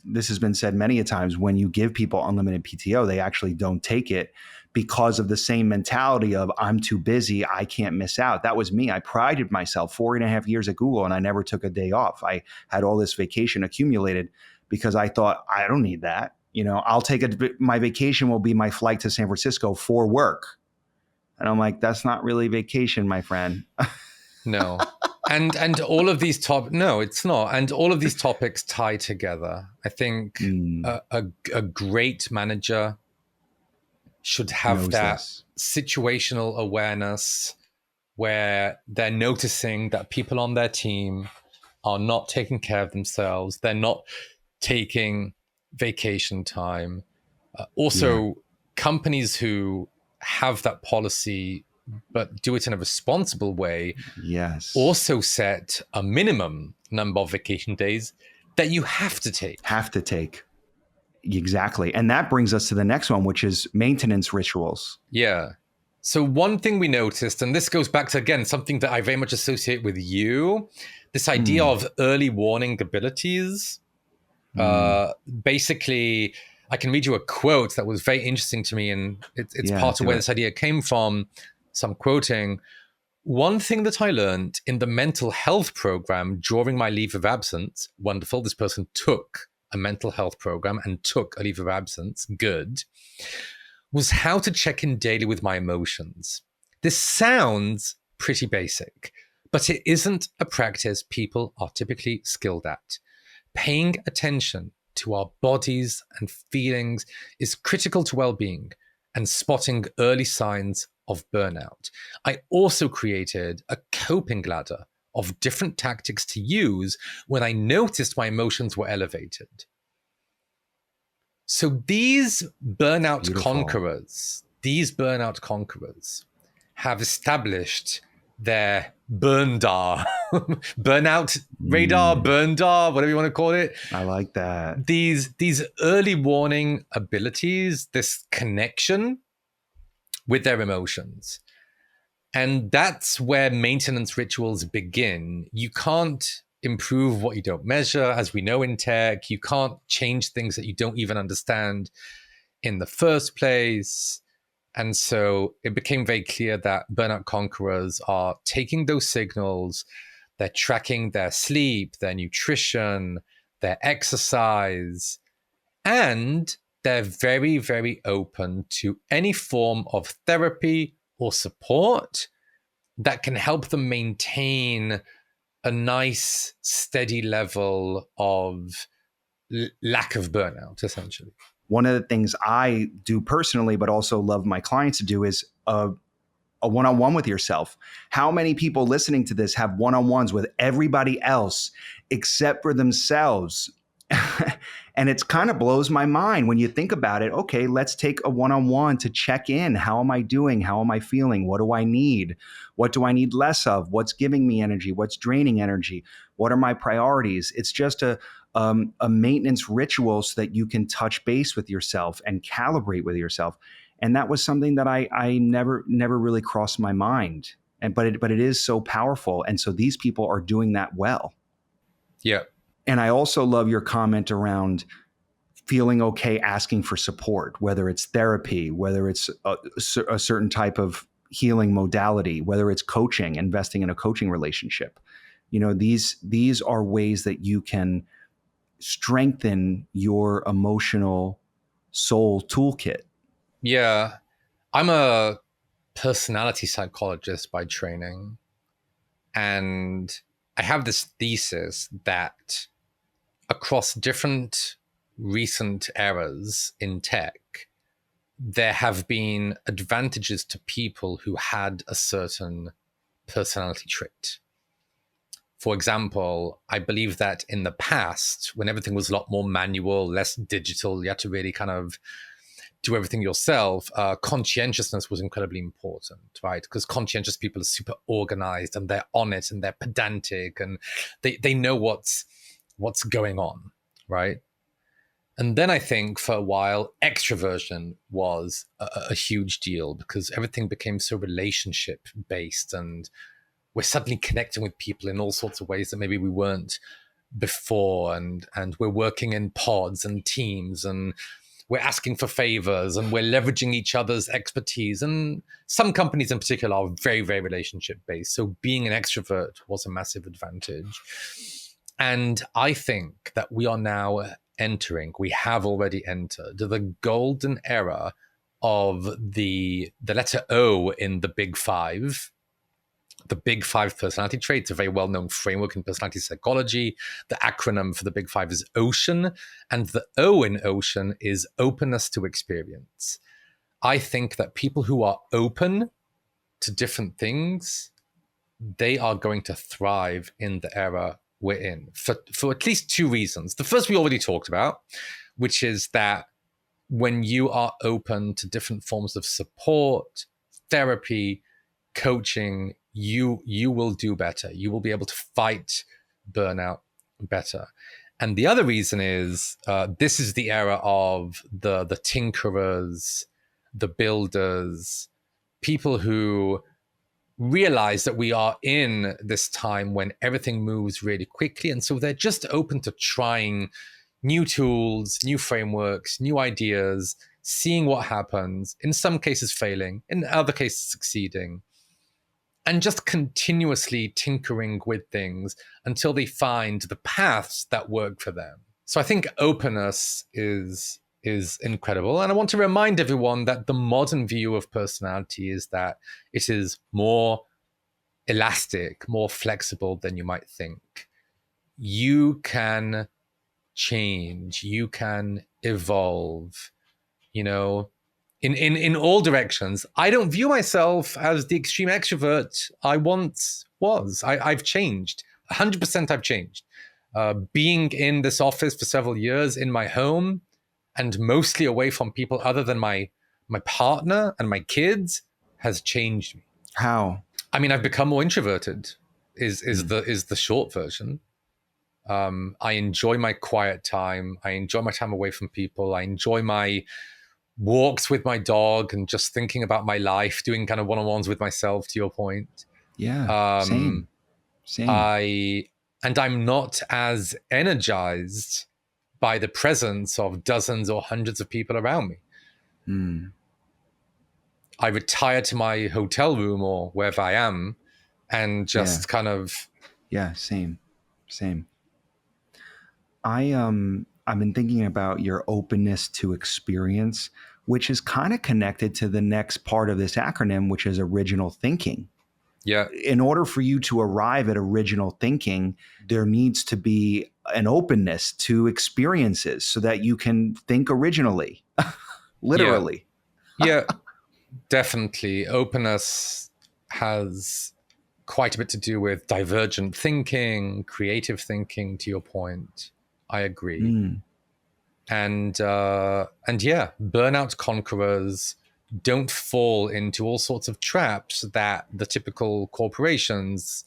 this has been said many a times, when you give people unlimited PTO, they actually don't take it because of the same mentality of I'm too busy, I can't miss out. That was me. I prided myself 4.5 years at Google and I never took a day off. I had all this vacation accumulated because I thought I don't need that. I'll take my vacation will be my flight to San Francisco for work. And I'm like, that's not really vacation, my friend. No. And all of these no, it's not. And all of these topics tie together. I think a great manager should have that situational awareness where they're noticing that people on their team are not taking care of themselves. They're not taking vacation time. Companies who have that policy but do it in a responsible way, also set a minimum number of vacation days that you have to take. Exactly. And that brings us to the next one, which is maintenance rituals. Yeah. So one thing we noticed, and this goes back to, again, something that I very much associate with you, this idea of early warning abilities. Basically, I can read you a quote that was very interesting to me, and it's part of where this idea came from. So I'm quoting, "One thing that I learned in the mental health program during my leave of absence," wonderful, this person took a mental health program and took a leave of absence, good, "was how to check in daily with my emotions. This sounds pretty basic, but it isn't a practice people are typically skilled at. Paying attention to our bodies and feelings is critical to well-being and spotting early signs of burnout. I also created a coping ladder of different tactics to use when I noticed my emotions were elevated." So these burnout conquerors have established their burnout radar, whatever you want to call it. I like that. These early warning abilities, this connection with their emotions. And that's where maintenance rituals begin. You can't improve what you don't measure, as we know in tech. You can't change things that you don't even understand in the first place. And so it became very clear that burnout conquerors are taking those signals, they're tracking their sleep, their nutrition, their exercise, and they're very, very open to any form of therapy or support that can help them maintain a nice, steady level of lack of burnout, essentially. One of the things I do personally, but also love my clients to do, is a one-on-one with yourself. How many people listening to this have one-on-ones with everybody else except for themselves? And it kind of blows my mind when you think about it. Okay, let's take a one-on-one to check in. How am I doing? How am I feeling? What do I need? What do I need less of? What's giving me energy? What's draining energy? What are my priorities? It's just a maintenance ritual so that you can touch base with yourself and calibrate with yourself. And that was something that I never really crossed my mind. But it is so powerful. And so these people are doing that well. Yeah. And I also love your comment around feeling okay asking for support, whether it's therapy, whether it's a certain type of healing modality, whether it's coaching, investing in a coaching relationship. These are ways that you can strengthen your emotional soul toolkit. Yeah. I'm a personality psychologist by training. And I have this thesis that across different recent eras in tech, there have been advantages to people who had a certain personality trait. For example, I believe that in the past, when everything was a lot more manual, less digital, you had to really kind of do everything yourself, conscientiousness was incredibly important, right? Because conscientious people are super organized and they're on it and they're pedantic and they know what's going on, right? And then I think for a while, extroversion was a huge deal because everything became so relationship based and we're suddenly connecting with people in all sorts of ways that maybe we weren't before. And we're working in pods and teams and we're asking for favors and we're leveraging each other's expertise. And some companies in particular are very, very relationship based. So being an extrovert was a massive advantage. And I think that we have already entered the golden era of the letter O in the Big Five. The Big Five personality traits, a very well-known framework in personality psychology. The acronym for the Big Five is OCEAN, and the O in OCEAN is openness to experience. I think that people who are open to different things, they are going to thrive in the era we're in for at least two reasons. The first we already talked about, which is that when you are open to different forms of support, therapy, coaching, you will do better. You will be able to fight burnout better. And the other reason is this is the era of the tinkerers, the builders, people who realize that we are in this time when everything moves really quickly. And so they're just open to trying new tools, new frameworks, new ideas, seeing what happens, in some cases failing, in other cases succeeding, and just continuously tinkering with things until they find the paths that work for them. So I think openness is incredible. And I want to remind everyone that the modern view of personality is that it is more elastic, more flexible than you might think. You can change, you can evolve, in all directions. I don't view myself as the extreme extrovert I once was. I've changed. 100% I've changed. Being in this office for several years in my home and mostly away from people other than my partner and my kids has changed me. How? I mean, I've become more introverted is the short version. I enjoy my quiet time. I enjoy my time away from people. I enjoy my walks with my dog and just thinking about my life, doing kind of one-on-ones with myself, to your point. Yeah, same. I'm not as energized by the presence of dozens or hundreds of people around me. I retire to my hotel room or wherever I am and just kind of... Yeah, same. I've been thinking about your openness to experience, which is kind of connected to the next part of this acronym, which is original thinking. Yeah. In order for you to arrive at original thinking, there needs to be an openness to experiences so that you can think originally, literally. Yeah, definitely. Openness has quite a bit to do with divergent thinking, creative thinking, to your point. I agree. And yeah, burnout conquerors don't fall into all sorts of traps that the typical corporations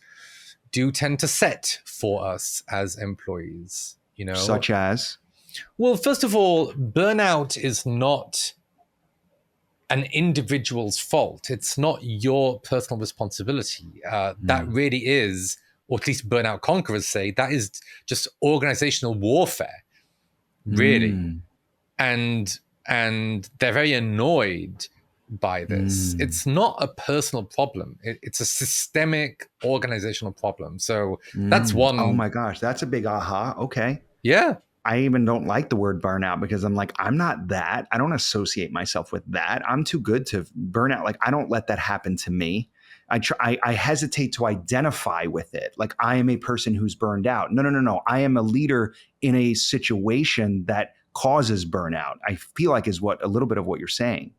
do tend to set for us as employees, Such as? Well, first of all, burnout is not an individual's fault. It's not your personal responsibility. That really is, or at least burnout conquerors say, that is just organizational warfare, really. And they're very annoyed by this. It's not a personal problem. It's a systemic organizational problem. So that's one. Oh my gosh, that's a big aha. Okay. Yeah. I even don't like the word burnout because I'm like, I'm not that. I don't associate myself with that. I'm too good to burn out. Like, I don't let that happen to me. I hesitate to identify with it. Like, I am a person who's burned out. No. I am a leader in a situation that causes burnout. I feel like is what a little bit of what you're saying.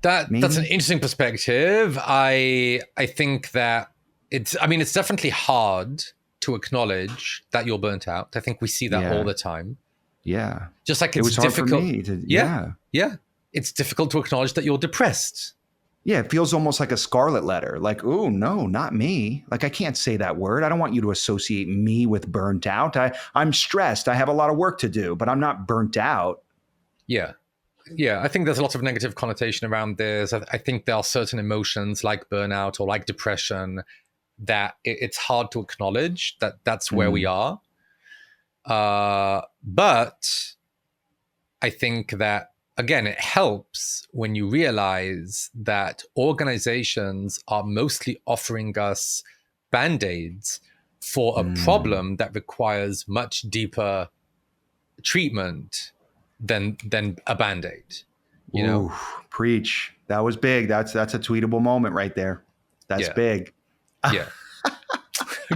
That's an interesting perspective. I think that it's definitely hard to acknowledge that you're burnt out. I think we see that all the time. Yeah. Just like it's difficult. Hard for me to, yeah. It's difficult to acknowledge that you're depressed. Yeah, it feels almost like a scarlet letter. Like, oh, no, not me. Like, I can't say that word. I don't want you to associate me with burnt out. I'm stressed. I have a lot of work to do, but I'm not burnt out. Yeah. Yeah, I think there's a lot of negative connotation around this. I think there are certain emotions like burnout or like depression that it's hard to acknowledge that that's where we are. But I think that, again, it helps when you realize that organizations are mostly offering us Band-Aids for a problem that requires much deeper treatment than a Band-Aid. You know? Preach. That was big. That's a tweetable moment right there. That's big. Yeah.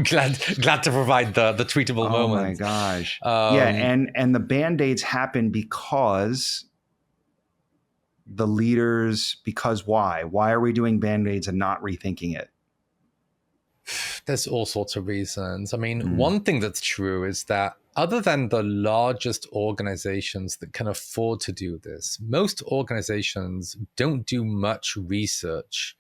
glad to provide the tweetable moment. Oh my gosh. And the Band-Aids happen because the leaders, because why? Why are we doing Band-Aids and not rethinking it? There's all sorts of reasons. I mean, one thing that's true is that other than the largest organizations that can afford to do this, most organizations don't do much research,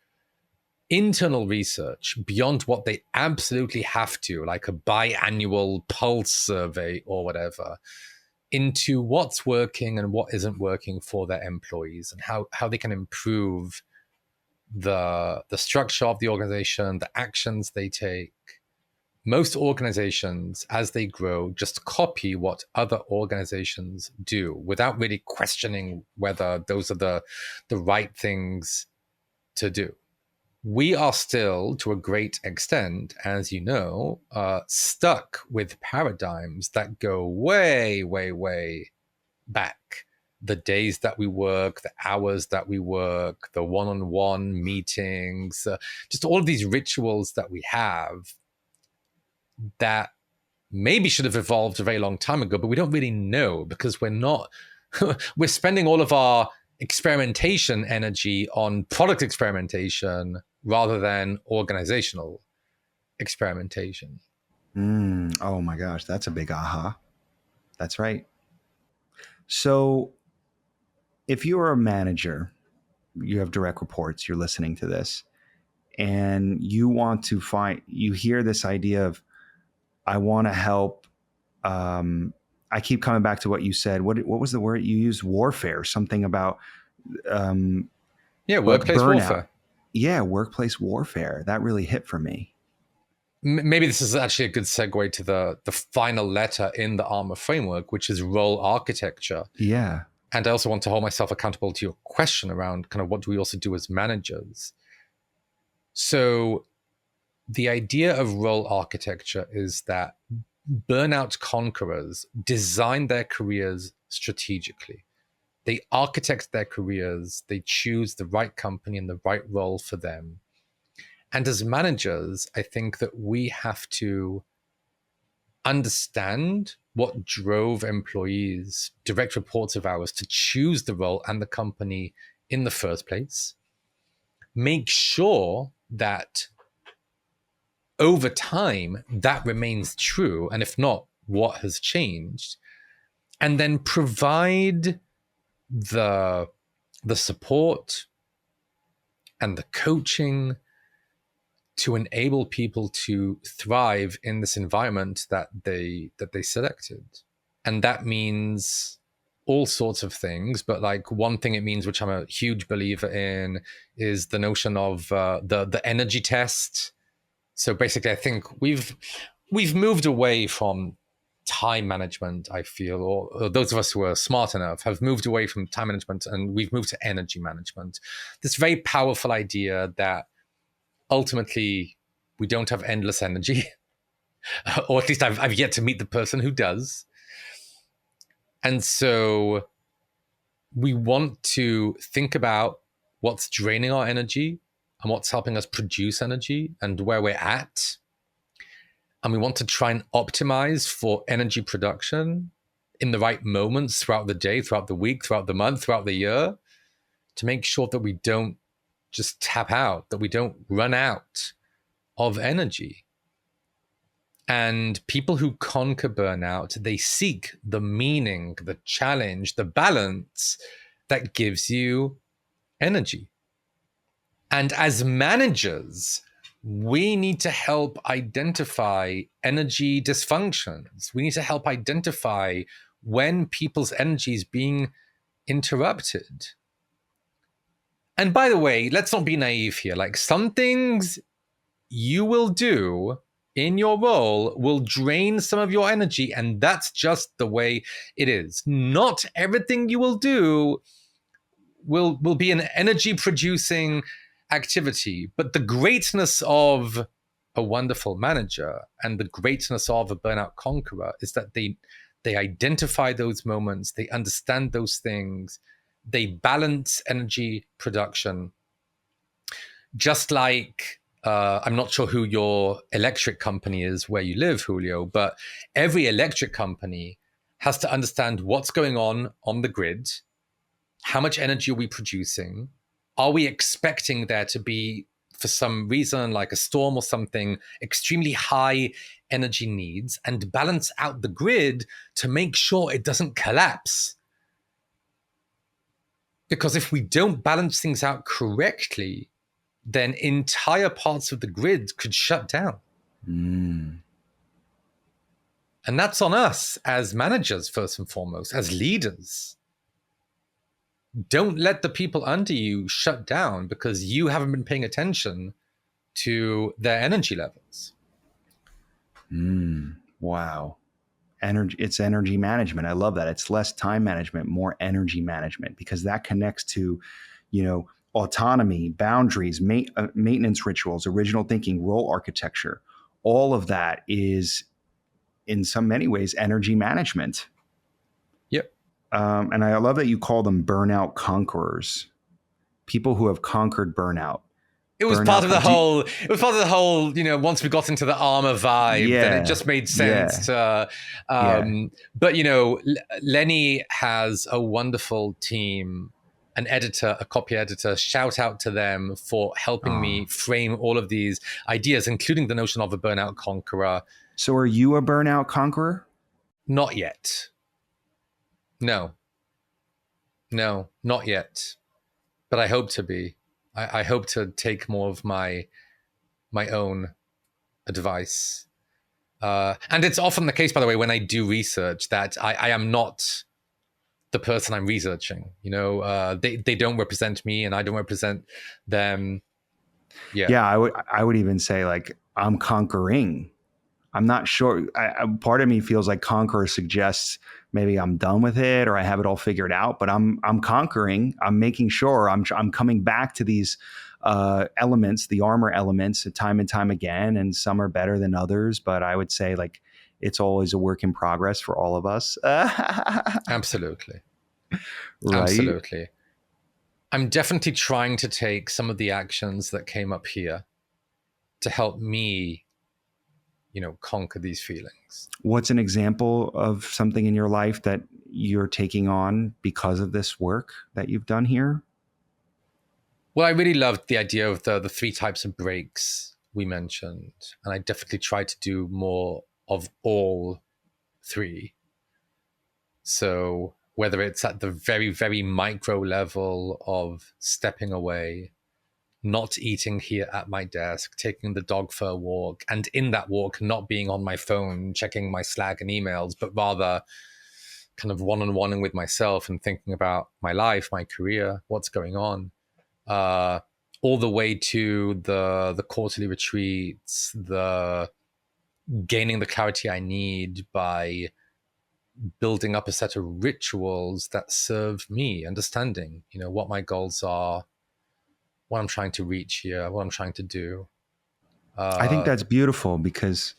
internal research, beyond what they absolutely have to, like a biannual pulse survey or whatever, into what's working and what isn't working for their employees and how they can improve the structure of the organization, the actions they take. Most organizations, as they grow, just copy what other organizations do without really questioning whether those are the right things to do. We are still, to a great extent, as you know, stuck with paradigms that go way, way, way back. The days that we work, the hours that we work, the one-on-one meetings, just all of these rituals that we have that maybe should have evolved a very long time ago, but we don't really know because we're spending all of our experimentation energy on product experimentation rather than organizational experimentation. Oh my gosh, that's a big aha. That's right. So if you are a manager, you have direct reports, you're listening to this, and you want to you hear this idea of, I want to help. I keep coming back to what you said. What was the word you used? Warfare, something about. Workplace warfare. Yeah, workplace warfare. That really hit for me. Maybe this is actually a good segue to the final letter in the ARMOR framework, which is role architecture. Yeah. And I also want to hold myself accountable to your question around kind of what do we also do as managers. So the idea of role architecture is that burnout conquerors design their careers strategically. They architect their careers. They choose the right company and the right role for them. And as managers, I think that we have to understand what drove employees, direct reports of ours, to choose the role and the company in the first place. Make sure that over time that remains true, and if not, what has changed? And then provide the support and the coaching to enable people to thrive in this environment that they selected. And that means all sorts of things, but like one thing it means, which I'm a huge believer in, is the notion of the energy test. So basically, I think we've moved away from time management, I feel, or those of us who are smart enough have moved away from time management and we've moved to energy management. This very powerful idea that ultimately we don't have endless energy, or at least I've yet to meet the person who does. And so we want to think about what's draining our energy and what's helping us produce energy and where we're at. And we want to try and optimize for energy production in the right moments throughout the day, throughout the week, throughout the month, throughout the year, to make sure that we don't just tap out, that we don't run out of energy. And people who conquer burnout, they seek the meaning, the challenge, the balance that gives you energy. And as managers, we need to help identify energy dysfunctions. We need to help identify when people's energy is being interrupted. And by the way, let's not be naive here. Like, some things you will do in your role will drain some of your energy, and that's just the way it is. Not everything you will do will be an energy producing activity, but the greatness of a wonderful manager and the greatness of a burnout conqueror is that they identify those moments, they understand those things, they balance energy production. Just like I'm not sure who your electric company is where you live, Julio, but every electric company has to understand what's going on the grid. How much energy are we producing? Are we expecting there to be, for some reason, like a storm or something, extremely high energy needs, and balance out the grid to make sure it doesn't collapse? Because if we don't balance things out correctly, then entire parts of the grid could shut down. And that's on us as managers, first and foremost, as leaders. Don't let the people under you shut down because you haven't been paying attention to their energy levels. Wow. It's energy management. I love that. It's less time management, more energy management, because that connects to, autonomy, boundaries, maintenance rituals, original thinking, role architecture. All of that is, in many ways, energy management. Yep. And I love that you call them burnout conquerors, people who have conquered burnout. It was part of the whole. It was part of the whole. Once we got into the armor vibe, then it just made sense. But Lenny has a wonderful team, an editor, a copy editor. Shout out to them for helping me frame all of these ideas, including the notion of a burnout conqueror. So, are you a burnout conqueror? Not yet. No, not yet. But I hope to be. I hope to take more of my own advice. And it's often the case, by the way, when I do research, that I am not the person I'm researching. They don't represent me and I don't represent them. Yeah, I would even say, like, I'm conquering. I'm not sure. Part of me feels like conqueror suggests maybe I'm done with it or I have it all figured out. But I'm conquering. I'm making sure I'm coming back to these elements, the armor elements, time and time again. And some are better than others. But I would say, like, it's always a work in progress for all of us. Absolutely. Right? Absolutely. I'm definitely trying to take some of the actions that came up here to help me conquer these feelings. What's an example of something in your life that you're taking on because of this work that you've done here? Well, I really loved the idea of the 3 types of breaks we mentioned. And I definitely try to do more of all 3. So whether it's at the very, very micro level of stepping away, not eating here at my desk, taking the dog for a walk, and in that walk, not being on my phone, checking my Slack and emails, but rather kind of one-on-one with myself and thinking about my life, my career, what's going on, all the way to the quarterly retreats, the gaining the clarity I need by building up a set of rituals that serve me, understanding, what my goals are, what I'm trying to reach here, what I'm trying to do. I think that's beautiful, because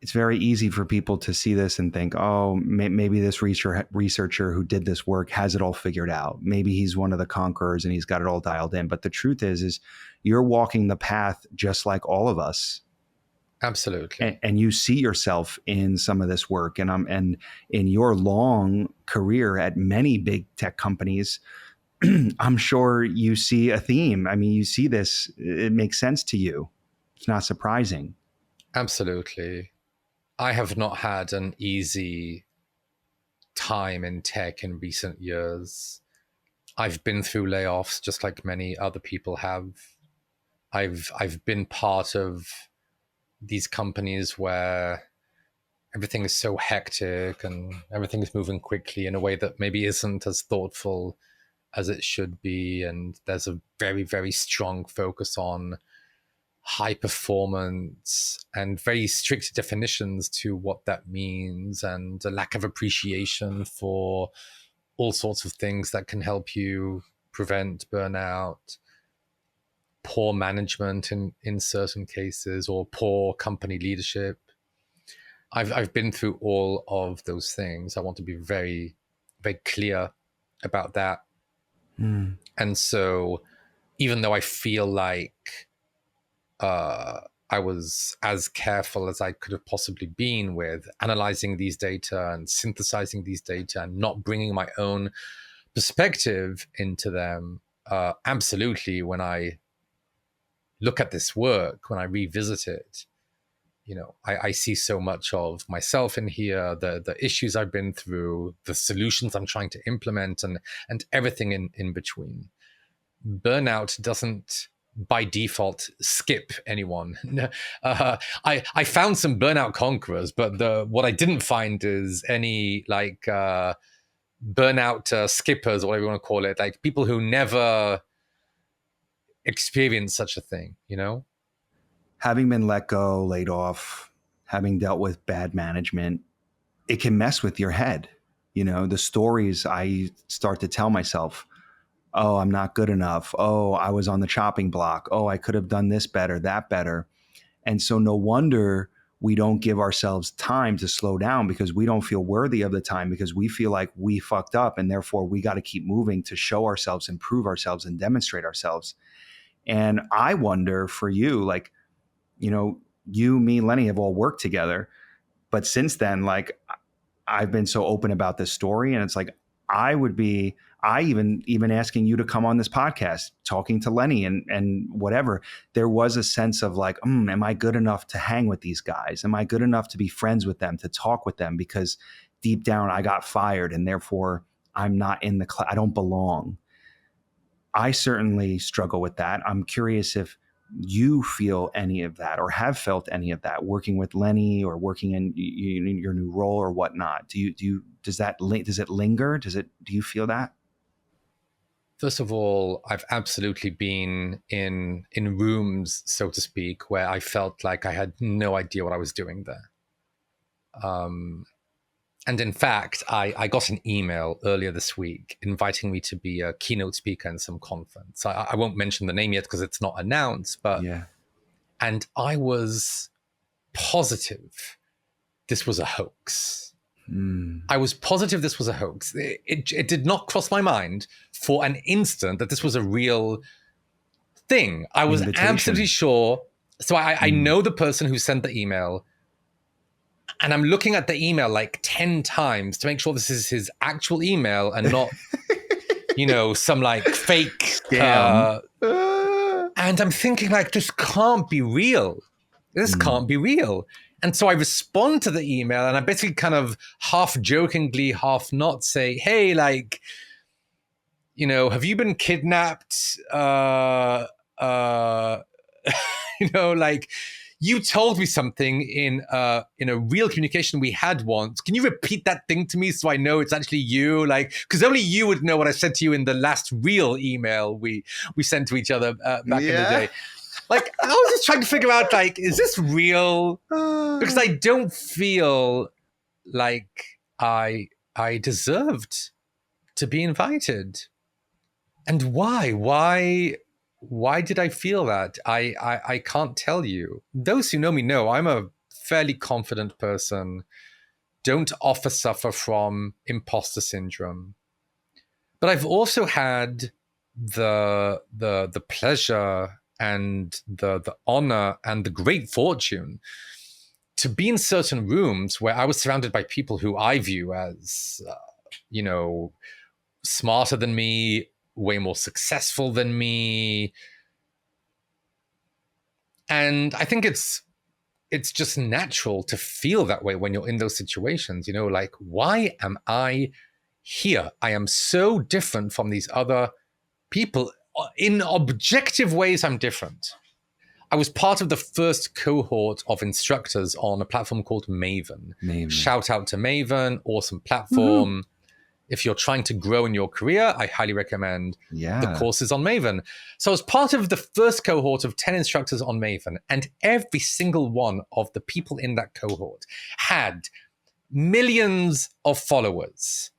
it's very easy for people to see this and think, oh, maybe this researcher who did this work has it all figured out. Maybe he's one of the conquerors and he's got it all dialed in. But the truth is you're walking the path just like all of us. Absolutely. And you see yourself in some of this work, and in your long career at many big tech companies, I'm sure you see a theme. I mean, you see this, it makes sense to you. It's not surprising. Absolutely. I have not had an easy time in tech in recent years. I've been through layoffs just like many other people have. I've been part of these companies where everything is so hectic and everything is moving quickly in a way that maybe isn't as thoughtful as it should be. And there's a very, very strong focus on high performance and very strict definitions to what that means, and a lack of appreciation for all sorts of things that can help you prevent burnout, poor management in certain cases, or poor company leadership. I've been through all of those things. I want to be very, very clear about that. And so even though I feel like I was as careful as I could have possibly been with analyzing these data and synthesizing these data and not bringing my own perspective into them, absolutely, when I look at this work, when I revisit it, I see so much of myself in here, the issues I've been through, the solutions I'm trying to implement, and everything in between. Burnout doesn't by default skip anyone. I found some burnout conquerors, but what I didn't find is any burnout skippers, or whatever you want to call it, like people who never experienced such a thing, Having been let go, laid off, having dealt with bad management, it can mess with your head. The stories I start to tell myself, oh, I'm not good enough. Oh, I was on the chopping block. Oh, I could have done this better, that better. And so no wonder we don't give ourselves time to slow down, because we don't feel worthy of the time, because we feel like we fucked up, and therefore we got to keep moving to show ourselves, improve ourselves, and demonstrate ourselves. And I wonder for you, you, me, Lenny have all worked together. But since then, I've been so open about this story, and it's like, I even asking you to come on this podcast, talking to Lenny and whatever, there was a sense of am I good enough to hang with these guys? Am I good enough to be friends with them, to talk with them? Because deep down I got fired, and therefore I'm not in the class. I don't belong. I certainly struggle with that. I'm curious if you feel any of that, or have felt any of that working with Lenny, or working in your new role or whatnot. Does it linger? Do you feel that? First of all, I've absolutely been in rooms, so to speak, where I felt like I had no idea what I was doing there. And in fact, I got an email earlier this week inviting me to be a keynote speaker in some conference. I won't mention the name yet because it's not announced, but yeah. And I was positive this was a hoax. I was positive this was a hoax. It did not cross my mind for an instant that this was a real thing. I was absolutely sure. So I know the person who sent the email, and I'm looking at the email like 10 times to make sure this is his actual email and not, some fake scam. And I'm thinking this can't be real. This can't be real. And so I respond to the email, and I basically kind of half jokingly, half not say, hey, have you been kidnapped? You told me something in a real communication we had once. Can you repeat that thing to me so I know it's actually you? Because only you would know what I said to you in the last real email we sent to each other back in the day. Like, I was just trying to figure out, like, is this real? Because I don't feel like I deserved to be invited. And why? Why did I feel that? I can't tell you. Those who know me know I'm a fairly confident person. Don't often suffer from imposter syndrome. But I've also had the pleasure and the honor and the great fortune to be in certain rooms where I was surrounded by people who I view as, smarter than me, way more successful than me. And I think it's just natural to feel that way when you're in those situations, like, why am I here? I am so different from these other people. In objective ways, I'm different. I was part of the first cohort of instructors on a platform called Maven. Shout out to Maven, awesome platform. Mm-hmm. If you're trying to grow in your career, I highly recommend the courses on Maven. So I was part of the first cohort of 10 instructors on Maven, and every single one of the people in that cohort had millions of followers.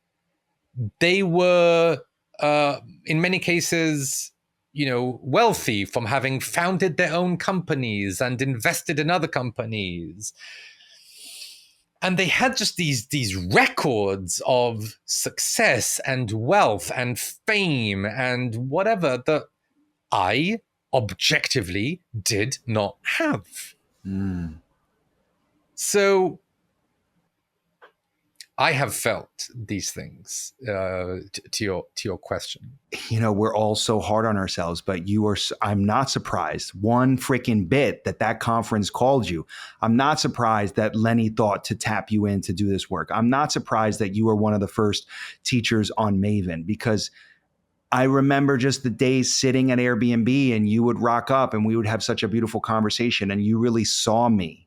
They were, in many cases, wealthy from having founded their own companies and invested in other companies. And they had just these records of success and wealth and fame and whatever that I objectively did not have. Mm. So I have felt these things, to your question. We're all so hard on ourselves, but I'm not surprised one freaking bit that conference called you. I'm not surprised that Lenny thought to tap you in to do this work. I'm not surprised that you were one of the first teachers on Maven, because I remember just the days sitting at Airbnb and you would rock up and we would have such a beautiful conversation, and you really saw me.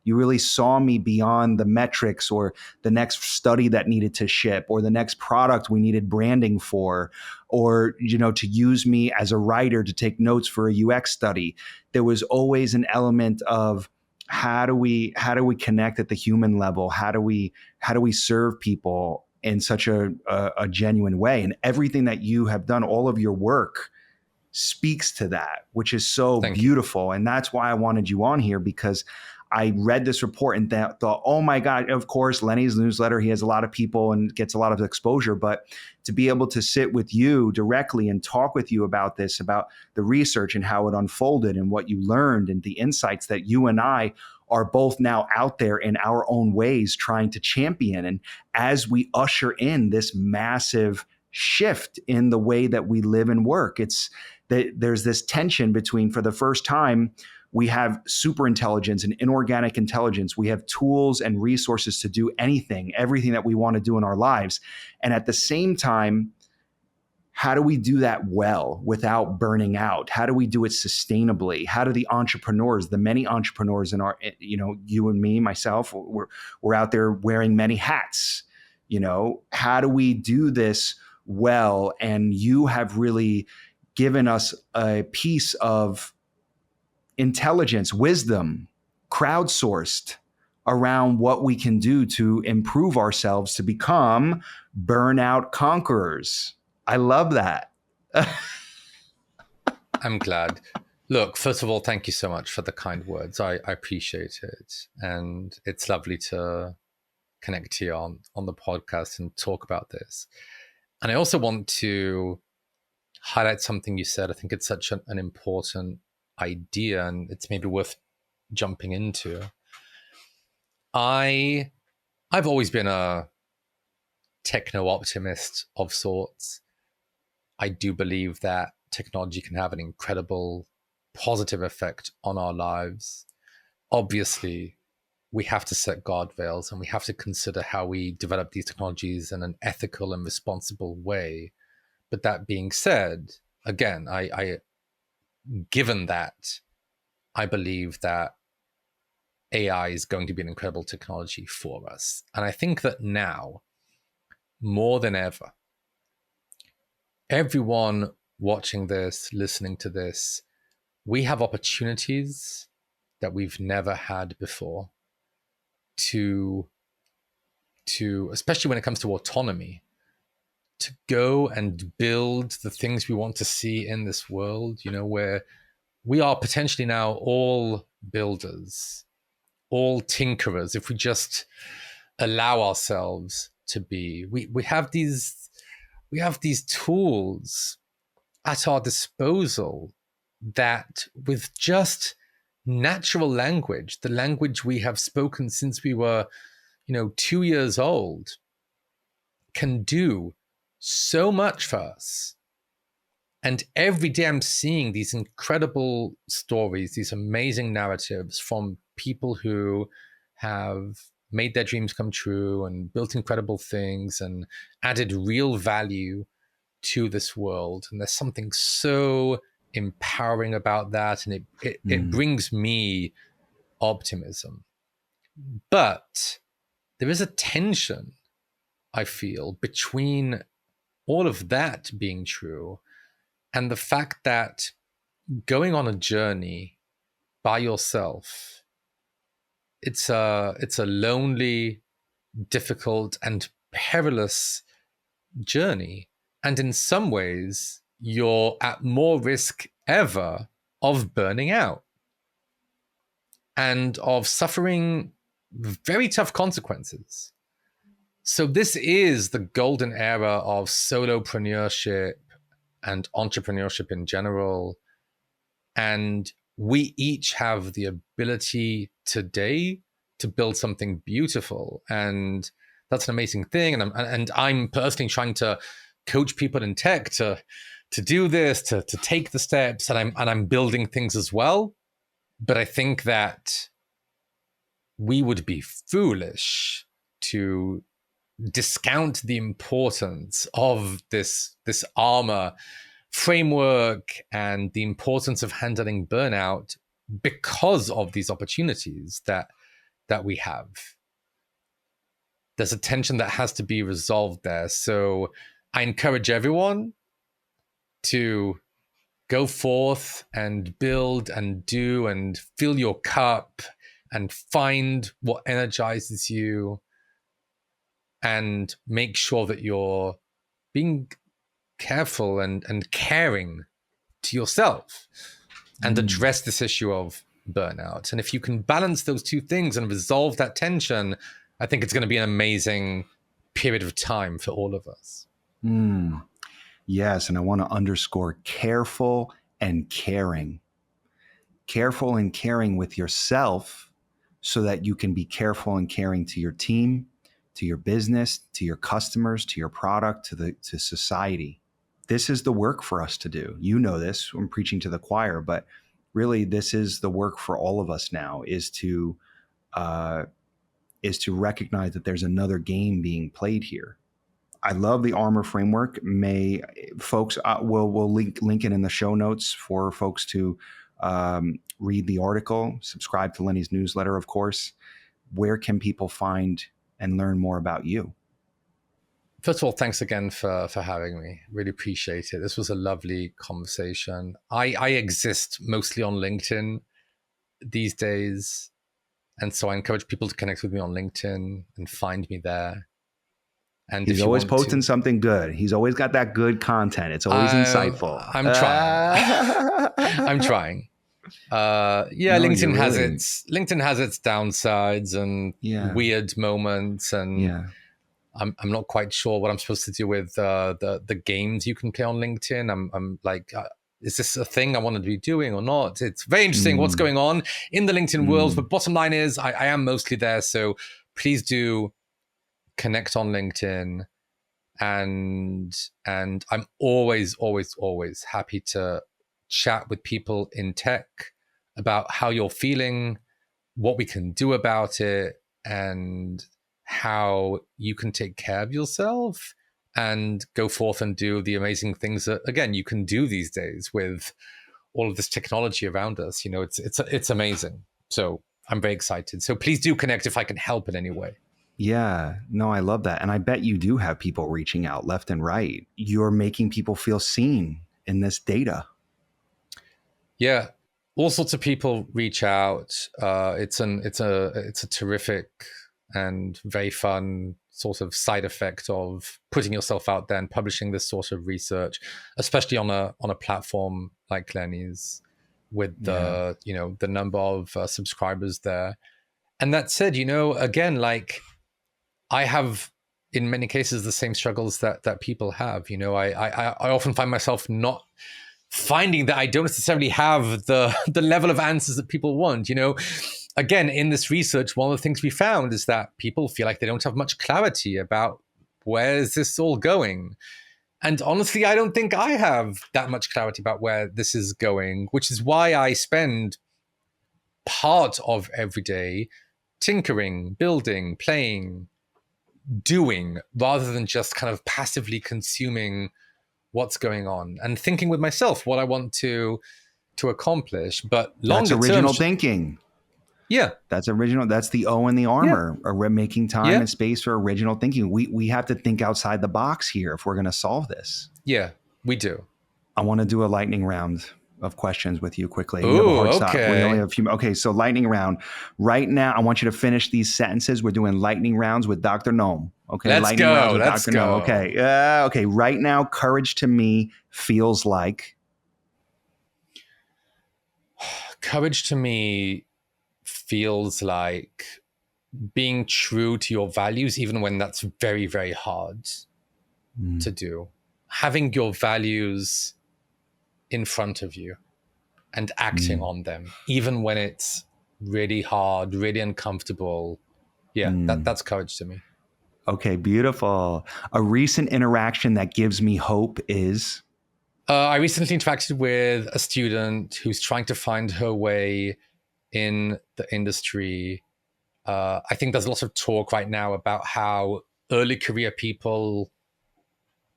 You really saw me beyond the metrics or the next study that needed to ship or the next product we needed branding for, or, to use me as a writer to take notes for a UX study. There was always an element of how do we connect at the human level? How do we serve people in such a genuine way? And everything that you have done, all of your work speaks to that, which is so beautiful. And that's why I wanted you on here, because I read this report and thought, oh my God, of course, Lenny's newsletter, he has a lot of people and gets a lot of exposure, but to be able to sit with you directly and talk with you about this, about the research and how it unfolded and what you learned and the insights that you and I are both now out there in our own ways trying to champion. And as we usher in this massive shift in the way that we live and work, it's that there's this tension between, for the first time, we have super intelligence and inorganic intelligence. We have tools and resources to do everything that we want to do in our lives. And at the same time, how do we do that well without burning out? How do we do it sustainably? How do the entrepreneurs, the many entrepreneurs in our, you and me, myself, we're out there wearing many hats. How do we do this well? And you have really given us a piece of intelligence, wisdom, crowdsourced around what we can do to improve ourselves to become burnout conquerors. I love that. I'm glad. Look, first of all, thank you so much for the kind words. I appreciate it. And it's lovely to connect here on the podcast and talk about this. And I also want to highlight something you said. I think it's such an important idea, and it's maybe worth jumping into. I've always been a techno-optimist of sorts. I do believe that technology can have an incredible positive effect on our lives. Obviously, we have to set guardrails and we have to consider how we develop these technologies in an ethical and responsible way. But that being said, again, given that, I believe that AI is going to be an incredible technology for us. And I think that now, more than ever, everyone watching this, listening to this, we have opportunities that we've never had before to especially when it comes to autonomy, to go and build the things we want to see in this world, where we are potentially now all builders, all tinkerers, if we just allow ourselves to be. We have these tools at our disposal that, with just natural language, the language we have spoken since we were 2 years old, can do so much for us. And every day I'm seeing these incredible stories, these amazing narratives from people who have made their dreams come true and built incredible things and added real value to this world. And there's something so empowering about that. And it brings me optimism. But there is a tension, I feel, between all of that being true and the fact that going on a journey by yourself, it's a lonely, difficult, and perilous journey. And in some ways, you're at more risk ever of burning out and of suffering very tough consequences. So this is the golden era of solopreneurship and entrepreneurship in general. And we each have the ability today to build something beautiful. And that's an amazing thing. And I'm personally trying to coach people in tech to do this, to take the steps, and I'm building things as well. But I think that we would be foolish to discount the importance of this armor framework and the importance of handling burnout because of these opportunities that we have. There's a tension that has to be resolved there. So I encourage everyone to go forth and build and do and fill your cup and find what energizes you, and make sure that you're being careful and caring to yourself and address this issue of burnout. And if you can balance those two things and resolve that tension, I think it's going to be an amazing period of time for all of us. Yes, and I want to underscore careful and caring. Careful and caring with yourself so that you can be careful and caring to your team, to your business, to your customers, to your product, to society. This is the work for us to do. You know this, I'm preaching to the choir, but really this is the work for all of us now, is to recognize that there's another game being played here. I love the armor framework. May folks, we'll link it in the show notes for folks to read the article, subscribe to Lenny's newsletter, of course. Where can people find and learn more about you? First of all, thanks again for having me. Really appreciate it. This was a lovely conversation. I exist mostly on LinkedIn these days. And so I encourage people to connect with me on LinkedIn and find me there. And he's always posting something good. He's always got that good content. It's always insightful. I'm trying. I'm trying. LinkedIn has its downsides and weird moments, and I'm not quite sure what I'm supposed to do with the games you can play on LinkedIn. I'm like, is this a thing I want to be doing or not? It's very interesting what's going on in the LinkedIn world. But bottom line is, I am mostly there. So please do connect on LinkedIn, and I'm always happy to chat with people in tech about how you're feeling, what we can do about it, and how you can take care of yourself and go forth and do the amazing things that, again, you can do these days with all of this technology around us. It's amazing. So I'm very excited. So please do connect if I can help in any way. Yeah, no, I love that. And I bet you do have people reaching out left and right. You're making people feel seen in this data. Yeah. all sorts of people reach out. It's a terrific and very fun sort of side effect of putting yourself out there and publishing this sort of research, especially on a platform like Lenny's, with the the number of subscribers there. And that said, again, like, I have in many cases the same struggles that people have. I often find myself not finding that I don't necessarily have the level of answers that people want. Again, in this research, one of the things we found is that people feel like they don't have much clarity about where is this all going. And honestly, I don't think I have that much clarity about where this is going, which is why I spend part of every day tinkering, building, playing, doing, rather than just kind of passively consuming what's going on and thinking with myself what I want to accomplish. But longer term, that's original thinking. Yeah, that's original. That's the O in the armor. Yeah. We're making time and space for original thinking. We have to think outside the box here if we're going to solve this. Yeah, we do. I want to do a lightning round of questions with you quickly. Ooh, we have a hard okay. stop. We only have a few. Okay, so lightning round. Right now, I want you to finish these sentences. We're doing lightning rounds with Dr. Noam. Okay, let's lightning go. rounds with Let's Dr. go. Noam. Okay, okay. Right now, courage to me feels like. Courage to me feels like being true to your values, even when that's very, very hard to do. Having your values in front of you and acting on them, even when it's really hard, really uncomfortable. Yeah, that's courage to me. Okay, beautiful. A recent interaction that gives me hope is? I recently interacted with a student who's trying to find her way in the industry. I think there's lots of talk right now about how early career people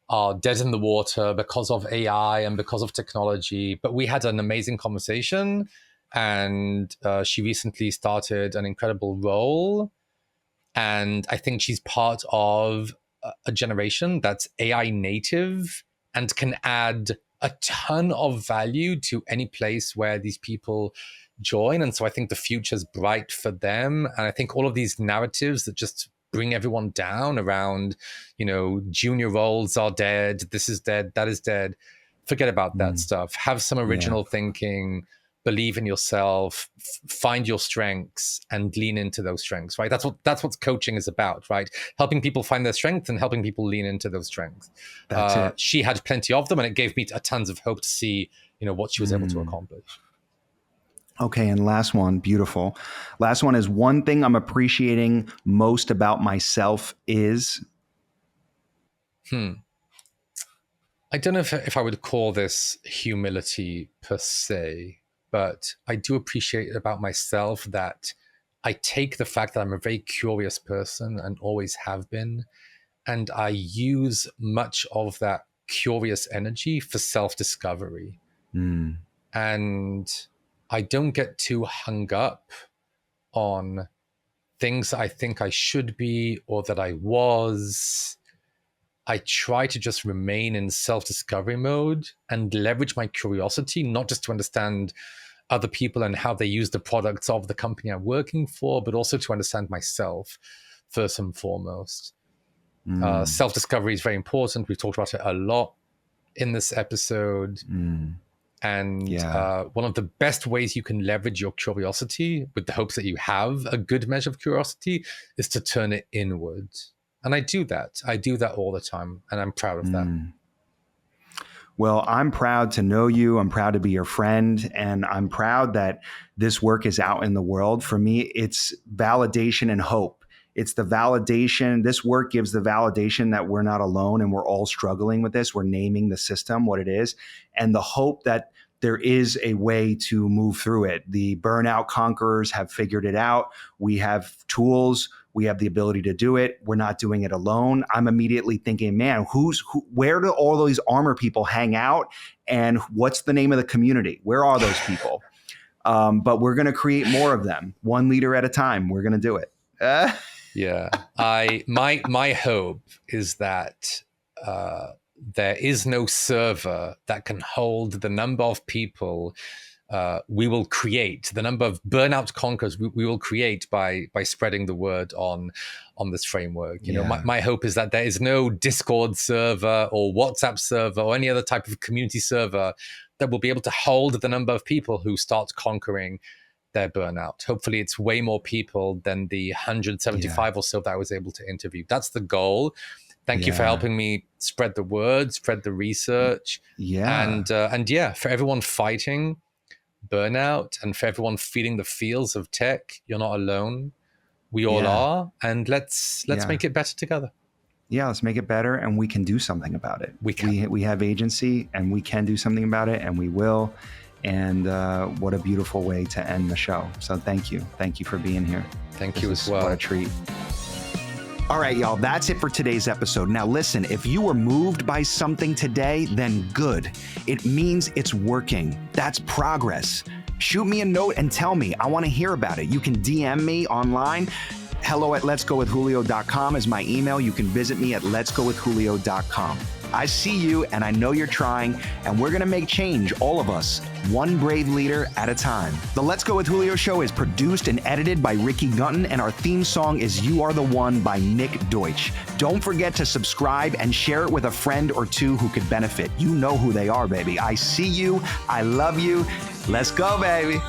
are dead in the water because of AI and because of technology. But we had an amazing conversation, and she recently started an incredible role. And I think she's part of a generation that's AI native and can add a ton of value to any place where these people join. And so I think the future's bright for them. And I think all of these narratives that just bring everyone down around, junior roles are dead, this is dead, that is dead. Forget about that stuff. Have some original thinking, believe in yourself, find your strengths and lean into those strengths, right? That's what coaching is about, right? Helping people find their strengths and helping people lean into those strengths. That's it. She had plenty of them, and it gave me tons of hope to see, what she was able to accomplish. Okay, and last one, beautiful. Last one is one thing I'm appreciating most about myself is? I don't know if I would call this humility per se, but I do appreciate about myself that I take the fact that I'm a very curious person and always have been, and I use much of that curious energy for self-discovery. And I don't get too hung up on things I think I should be or that I was. I try to just remain in self-discovery mode and leverage my curiosity, not just to understand other people and how they use the products of the company I'm working for, but also to understand myself first and foremost. Self-discovery is very important. We've talked about it a lot in this episode. And one of the best ways you can leverage your curiosity with the hopes that you have a good measure of curiosity is to turn it inward. And I do that. I do that all the time. And I'm proud of that. Well, I'm proud to know you. I'm proud to be your friend. And I'm proud that this work is out in the world. For me, it's validation and hope. It's the validation. This work gives the validation that we're not alone and we're all struggling with this. We're naming the system what it is. And the hope that there is a way to move through it. The Burnout Conquerors have figured it out. We have tools. We have the ability to do it. We're not doing it alone. I'm immediately thinking, man, where do all these armor people hang out? And what's the name of the community? Where are those people? But we're going to create more of them, one leader at a time. We're going to do it. Yeah. My hope is that there is no server that can hold the number of people we will create the number of burnout conquerors we will create by spreading the word on this framework. You know, my hope is that there is no Discord server or WhatsApp server or any other type of community server that will be able to hold the number of people who start conquering their burnout. Hopefully it's way more people than the 175 or so that I was able to interview. That's the goal. Thank you for helping me spread the word, spread the research. And for everyone fighting burnout and for everyone feeling the feels of tech, you're not alone. We all are. And let's make it better together. Yeah, let's make it better, and we can do something about it. We have agency, and we can do something about it, and we will. And what a beautiful way to end the show. So thank you for being here. Thank you as well. What a treat. All right, y'all, that's it for today's episode. Now listen, if you were moved by something today, then good. It means it's working. That's progress. Shoot me a note and tell me. I want to hear about it. You can DM me online. hello@letsgowithjulio.com is my email. You can visit me at letsgowithjulio.com. I see you, and I know you're trying, and we're going to make change, all of us, one brave leader at a time. The Let's Go with Julio show is produced and edited by Ricky Gunton, and our theme song is You Are the One by Nick Deutsch. Don't forget to subscribe and share it with a friend or two who could benefit. You know who they are, baby. I see you. I love you. Let's go, baby.